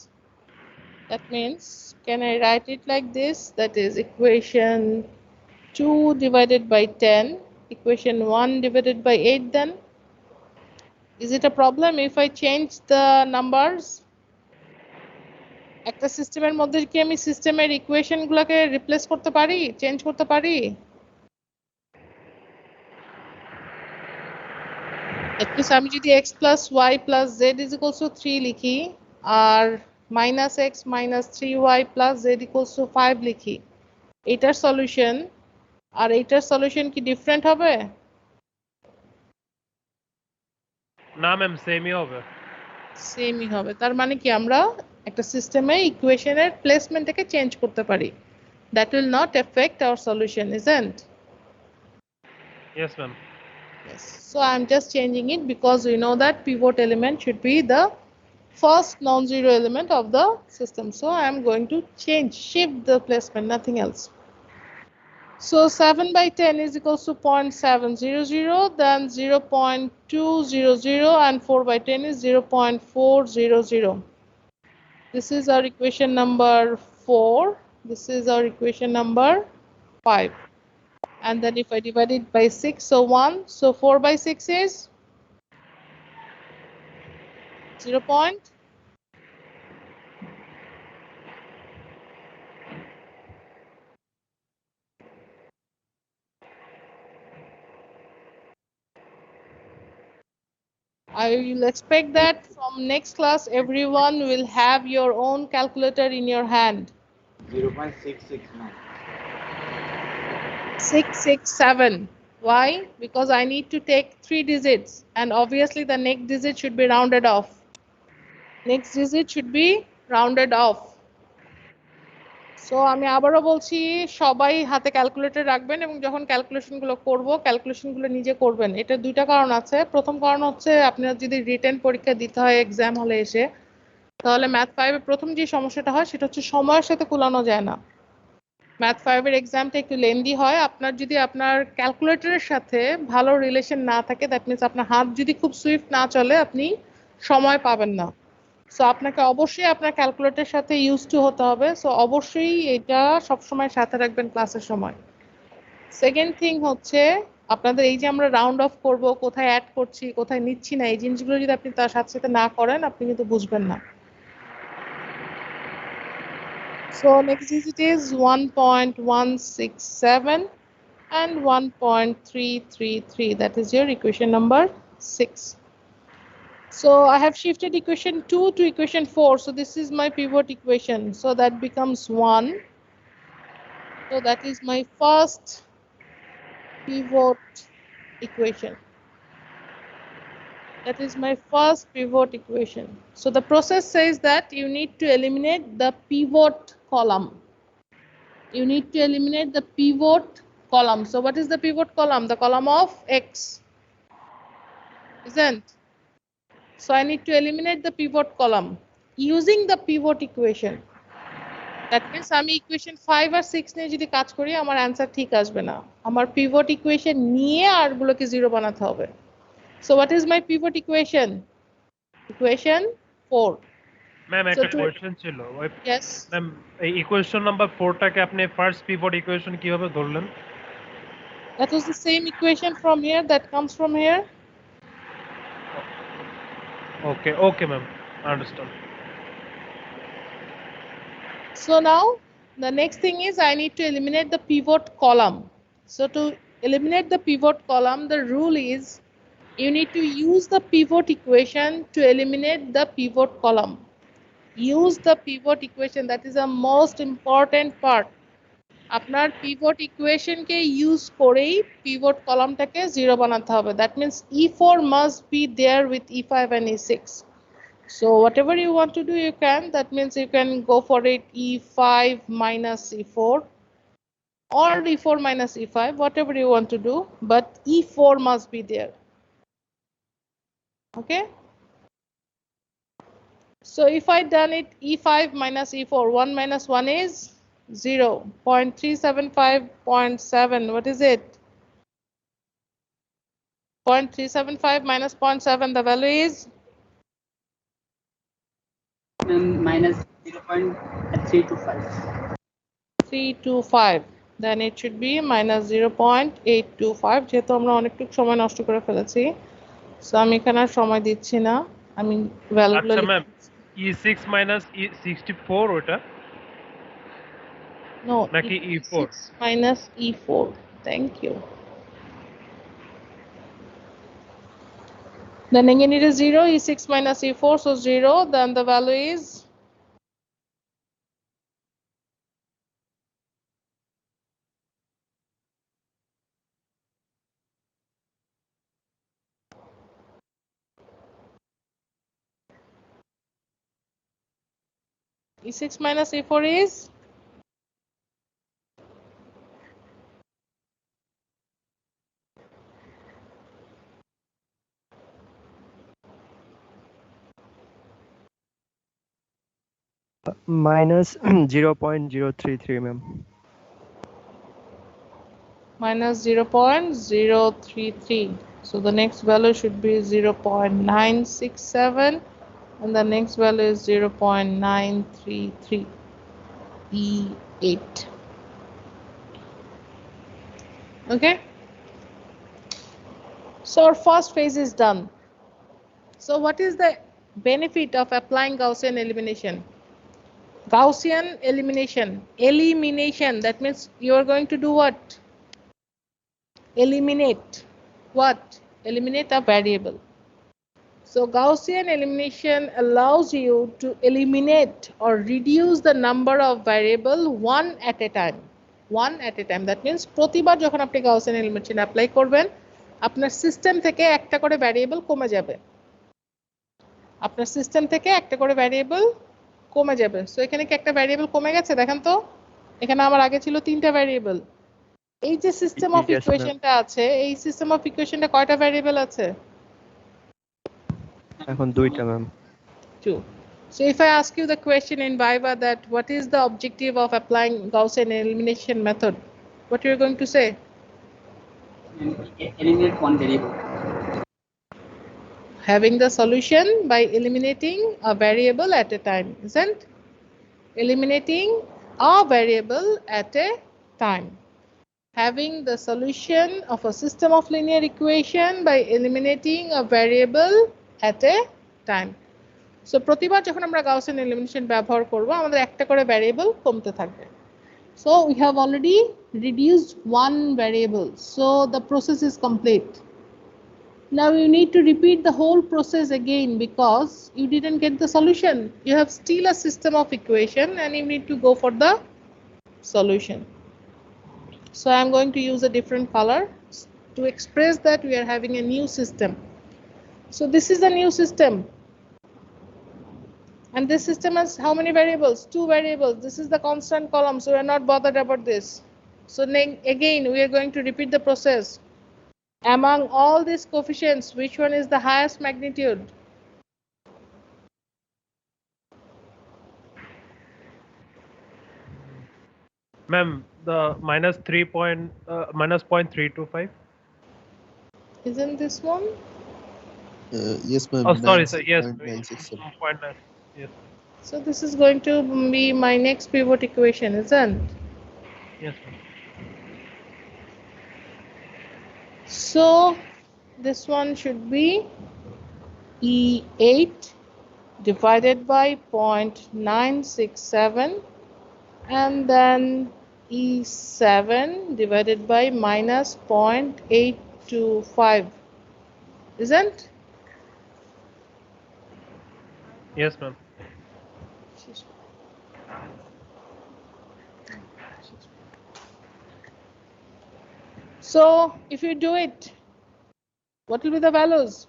That means, can I write it like this? That is equation 2 divided by 10, equation 1 divided by 8 then? Is it a problem if I change the numbers? একটা সিস্টেমের মধ্যে কি আমি সিস্টেমের ইকুয়েশনগুলোকে replace করতে পারি, change করতে পারি? That means আমি যদি x plus y plus z is equals to 3 লিখি আর minus x minus 3y plus z equals to 5 লিখি, এটার সলিউশন আর এটার সলিউশন কি ডিফারেন্ট হবে? না ম্যাম, সেমই হবে। সেমই হবে। তার মানে কি আমরা একটা সিস্টেমে ইকুয়েশনের প্লেসমেন্টটাকে চেঞ্জ করতে পারি। That will not affect our solution, isn't? Yes, ma'am. Yes. So I'm just changing it because we know that pivot element should be the first non-zero element of the system. So I'm going to shift the placement, nothing else. So 7 by 10 is equals to 0.700, then 0.200, and 4 by 10 is 0.400. This is our equation number 4. This is our equation number 5. And then if I divide it by 6, so 1, so 4 by 6 is 0. I will expect that from next class everyone will have your own calculator in your hand. 0.66 ma'am. 667. Why? Because I need to take 3 digits and obviously the next digit should be rounded off. Next digit should be rounded off. So আমি আবারও বলছি সবাই হাতে calculator রাখবেন এবং যখন ক্যালকুলেশনগুলো করব ক্যালকুলেশনগুলো নিজে করবেন। এটা দুইটা কারণ আছে। প্রথম কারণ হচ্ছে আপনার যদি রিটেন পরীক্ষা দিতে হয় এক্সাম হলে এসে, তাহলে ম্যাথ 5 এর প্রথম যে সমস্যাটা হয় সেটা হচ্ছে সময়ের সাথে কুলানো যায় না। ম্যাথ 5 এর এক্সামটা একটু লেন্দি হয়। আপনার যদি আপনার ক্যালকুলেটরের সাথে ভালো রিলেশন না থাকে, দ্যাট মিন্স আপনার হাত যদি খুব সুইফট না চলে, আপনি সময় পাবেন না। সো আপনাকে অবশ্যই আপনার ক্যালকুলেটরের সাথে ইউজ টু হতে হবে। সো অবশ্যই এটা সবসময় সাথে রাখবেন ক্লাসের সময়। সেকেন্ড থিং হচ্ছে আপনাদের এই যে আমরা রাউন্ড অফ করব, কোথায় অ্যাড করছি কোথায় নিচ্ছি না, এই জিনিসগুলো যদি আপনি তার সাথে সাথে না করেন আপনি কিন্তু বুঝবেন না। So next digit is 1.167 and 1.333. That is your equation number 6. So I have shifted equation 2 to equation 4. So this is my pivot equation. So that becomes 1. So that is my first pivot equation. That is my first pivot equation. So the process says that you need to eliminate the pivot column. You need to eliminate the pivot column. So what is the pivot column? The column of x, isn't? So I need to eliminate the pivot column using the pivot equation. That means আমি equation 5 আর 6 নিয়ে যদি কাজ করি আমার answer ঠিক আসবে না। আমার pivot equation নিয়ে আরগুলোকে 0 বানাতে হবে। So what is my pivot equation? Equation 4. Ma'am So একটা to কোয়েশ্চেন ছিল। ওই yes, ম্যাম এই ইকুয়েশন নাম্বার 4 টাকে আপনি ফার্স্ট পিভট ইকুয়েশন কিভাবে ধরলেন? that was the same equation from here that comes from here. Okay okay ma'am, understand. So now the next thing is I need to eliminate the pivot column. So to eliminate the pivot column, the rule is you need to use the pivot equation to eliminate the pivot column. Use the pivot equation, that is the most important part. আপনার pivot equation কে use করেই pivot কলামটাকে 0 বানাতে হবে। That means E4 must be there with E5 and E6. So whatever you want to do you can, that means you can go for it E5 minus E4 or E4 minus E5, whatever you want to do, but E4 must be there. Okay, so if I done it E5 minus E4, 1 minus 1 is 0. 0.375.7, what is it? 0.375 minus 0.7, the value is minus 0.325. 325. Then it should be minus 0.825. যেহেতু আমরা অনেকটুকু সময় নষ্ট করে ফেলেছি, so আমি এখানে আর সময় দিচ্ছি না, আমি ভ্যালুগুলো আচ্ছা ম্যাম, E6 মাইনাস E64 ওটা no নাকি E4? E6 minus E4. Thank you. Then again it is 0, E6 minus E4, so 0, then the value is E6 minus E4 is minus 0.033 ma'am. minus 0.033. So the next value should be 0.967 and the next value is 0.933. E8. Okay, so our first phase is done. So what is the benefit of applying Gaussian elimination? Gaussian elimination, that means you are going to do what? Eliminate what? Eliminate a variable. So Gaussian elimination allows you to eliminate or reduce the number of variable one at a time. One at a time. That means প্রতিবার যখন আপনি Gaussian elimination apply করবেন, আপনার system থেকে একটা করে variable কমে যাবে। আপনার সিস্টেম থেকে একটা করে ভ্যারিয়েবল কমে যাবে। সো এখানে কি একটা ভ্যারিয়েবল কমে গেছে? দেখেন তো, এখানে আমার আগে ছিল 3টা ভ্যারিয়েবল। এই যে সিস্টেম অফ ইকুয়েশনটা আছে, এই সিস্টেম অফ ইকুয়েশনটা কয়টা ভ্যারিয়েবল আছে? এখন 2টা ma'am. 2. So if I ask you the question in Viva that what is the objective of applying Gaussian elimination method, what you're going to say? Eliminate one variable. Having the solution by eliminating a variable at a time, isn't? Eliminating a variable at a time. Having the solution of a system of linear equation by eliminating a variable at a time. So প্রতিবার যখন আমরা Gaussian elimination ব্যবহার করব, আমাদের একটা করে variable কমতে থাকবে। So we have already reduced one variable, so the process is complete. Now you need to repeat the whole process again because you didn't get the solution. You have still a system of equation and you need to go for the solution. So I'm going to use a different color to express that we are having a new system. So this is a new system. And this system has how many variables? 2 variables. This is the constant column, so we are not bothered about this. So again, we are going to repeat the process. Among all these coefficients, which one is the highest magnitude? Ma'am, the minus 0.325. Isn't this one? Yes, ma'am. Oh, sorry, sir. Yes. 9.967. 0.9. Yes. So this is going to be my next pivot equation, isn't? Yes, ma'am. So this one should be E8 divided by 0.967 and then E7 divided by minus 0.825, isn't? Yes, ma'am. So if you do it, what will be the values?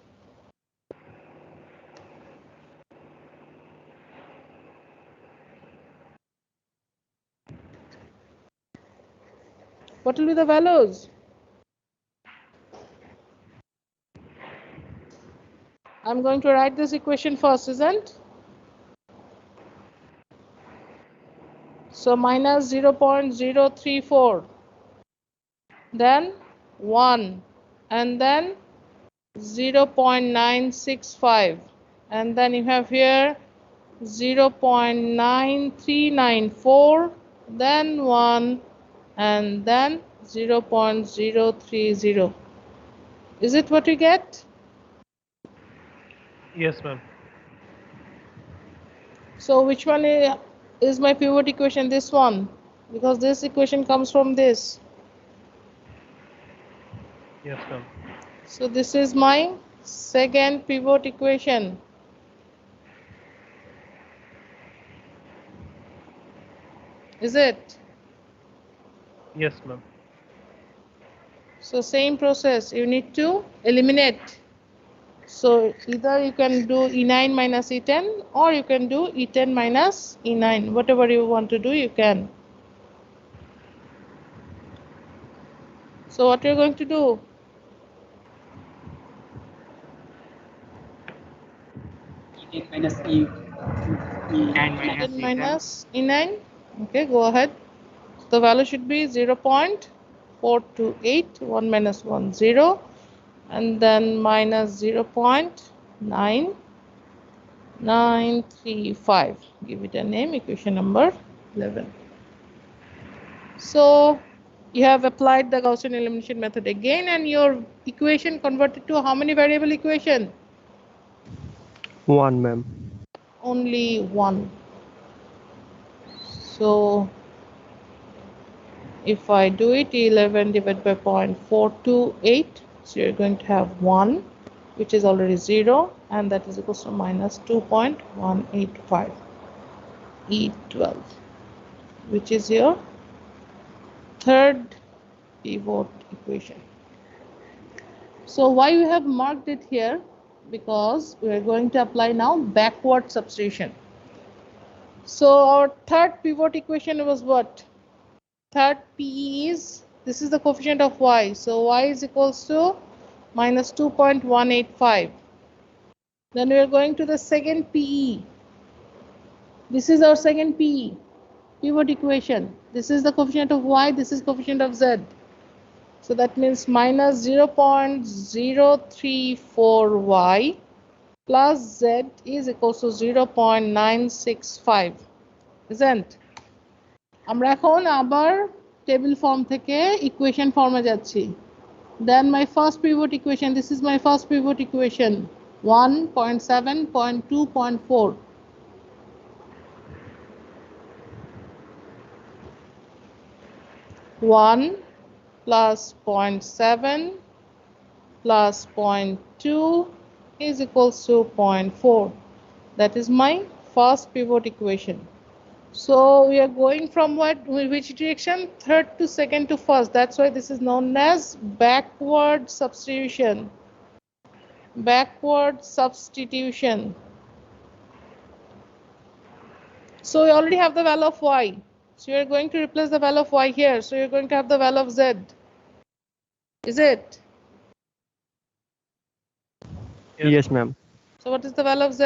What will be the values? I'm going to write this equation first, isn't? So minus 0.034, then 1, and then 0.965, and then you have here 0.9394, then 1, and then 0.030. Is it what you get? Yes, ma'am. So which one is my pivot equation? This one, because this equation comes from this. Yes, ma'am. So this is my second pivot equation. Is it? Yes, ma'am. So same process, you need to eliminate. So either you can do E9 minus E10 or you can do E10 minus E9. Whatever you want to do, you can. So what you're going to do? E10 minus E9 minus E9. Okay, go ahead. The value should be 0.428, 1 minus 1, 0, and then minus 0.9935. Give it a name, equation number 11. So you have applied the Gaussian elimination method again, and your equation converted to how many variable equation? 1, ma'am. Only 1. So if I do it, 11 divided by 0.428, so you're going to have 1, which is already 0, and that is equals to minus 2.185 E12, which is your third pivot equation. So why we have marked it here? Because we are going to apply now backward substitution. So our third pivot equation was what? Third PE is, this is the coefficient of y. So y is equals to minus 2.185. Then we are going to the second PE. This is our second PE, pivot equation. This is the coefficient of y, this is coefficient of z. So that means minus 0.034y plus z is equals to 0.965, isn't? আমরা এখন আবার table form থেকে equation ফর্মে যাচ্ছি। Then my first pivot equation, this is my first pivot equation, 1.7.2.4. 1 plus 0.7 plus 0.2 is equals to 0.4. That is my first pivot equation. So we are going from which direction? Third to second to first. That's why this is known as backward substitution. Backward substitution. So we already have the value of y. So you are going to replace the value of y here. So you're going to have the value of z. Is it? Yes, ma'am. So what is the value of z?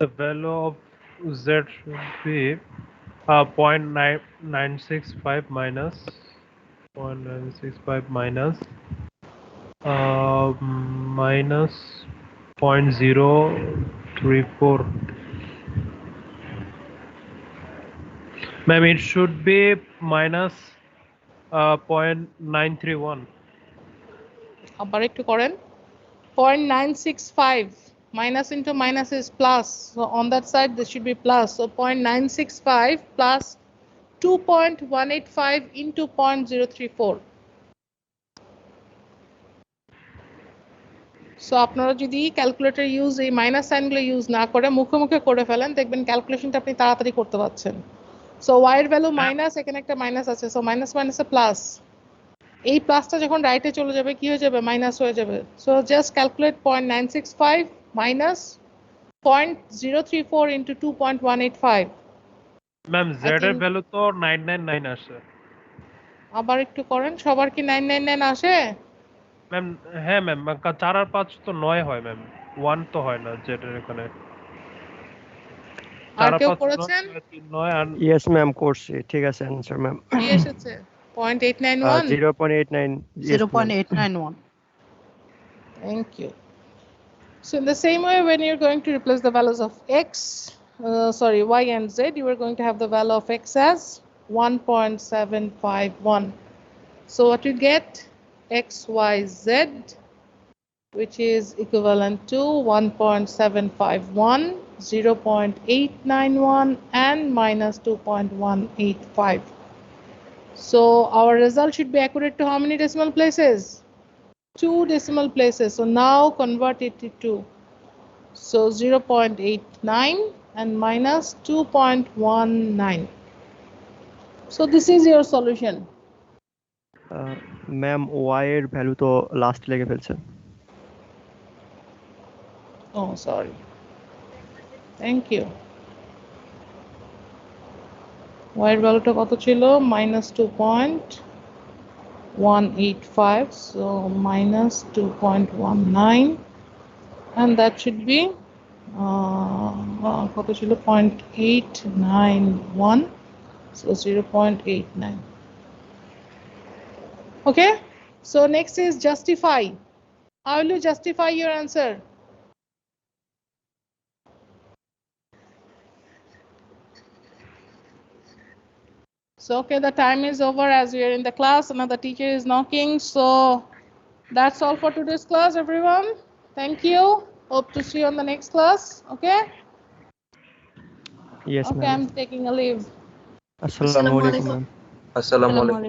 The value of z should be 0.965 minus 0.965 minus minus 0.034. Ma'am, it should be minus 0.931. আবার একটু করেন 0.965 minus into minus is plus, so on that side this should be plus, so 0.965 plus 2.185 into 0.034. So আপনারা যদি calculator use এই minus সাইনগুলো use না করে মুখে মুখে করে ফেলেন দেখবেন ক্যালকুলেশনটা আপনি তাড়াতাড়ি করতে পারছেন। সো y এর ভ্যালু মাইনাস, এখানে একটা মাইনাস আছে, সো মাইনাস মাইনাসে প্লাস, এই প্লাসটা যখন রাইটে চলে যাবে কি হয়ে যাবে? মাইনাস হয়ে যাবে। So just calculate 0.965 minus 0.034 into 2.185। Ma'am z এর ভ্যালু তো 999 আসে। আবার একটু করেন, সবার কি 999 আসে? ম্যাম হ্যাঁ ম্যাম, 4 আর 5 তো 9 হয় ম্যাম, 1 তো হয় না z এর এখানে। আর কেউ করেছেন? 9 আর Yes, ma'am, করছি। ঠিক আছে आंसर ম্যাম। কি এসেছে? 0.891? 0.89, yes, 0.891. Thank you. So in the same way, when you're going to replace the values of x, y and z, you are going to have the value of x as 1.751. So what you get? X, y, z, which is equivalent to 1.751, 0.891, and minus 2.185. So our result should be accurate to how many decimal places? 2 decimal places. So now convert it to 2. So 0.89 and minus 2.19. So this is your solution. Ma'am y এর value তো last লেগে ফেলছে। Oh, sorry. Thank you. Y এর ভ্যালুটা কত ছিল? minus 2.185. So minus 2.19. And that should be কত ছিল? 0.891. So 0.89. Okay. So next is justify. How will you justify your answer? So okay, the time is over as we are in the class. Another teacher is knocking. So that's all for today's class, everyone. Thank you. Hope to see you on the next class. Okay. Yes, okay, ma'am. I'm taking a leave. Assalamu alaikum, ma'am. Assalamu alaikum.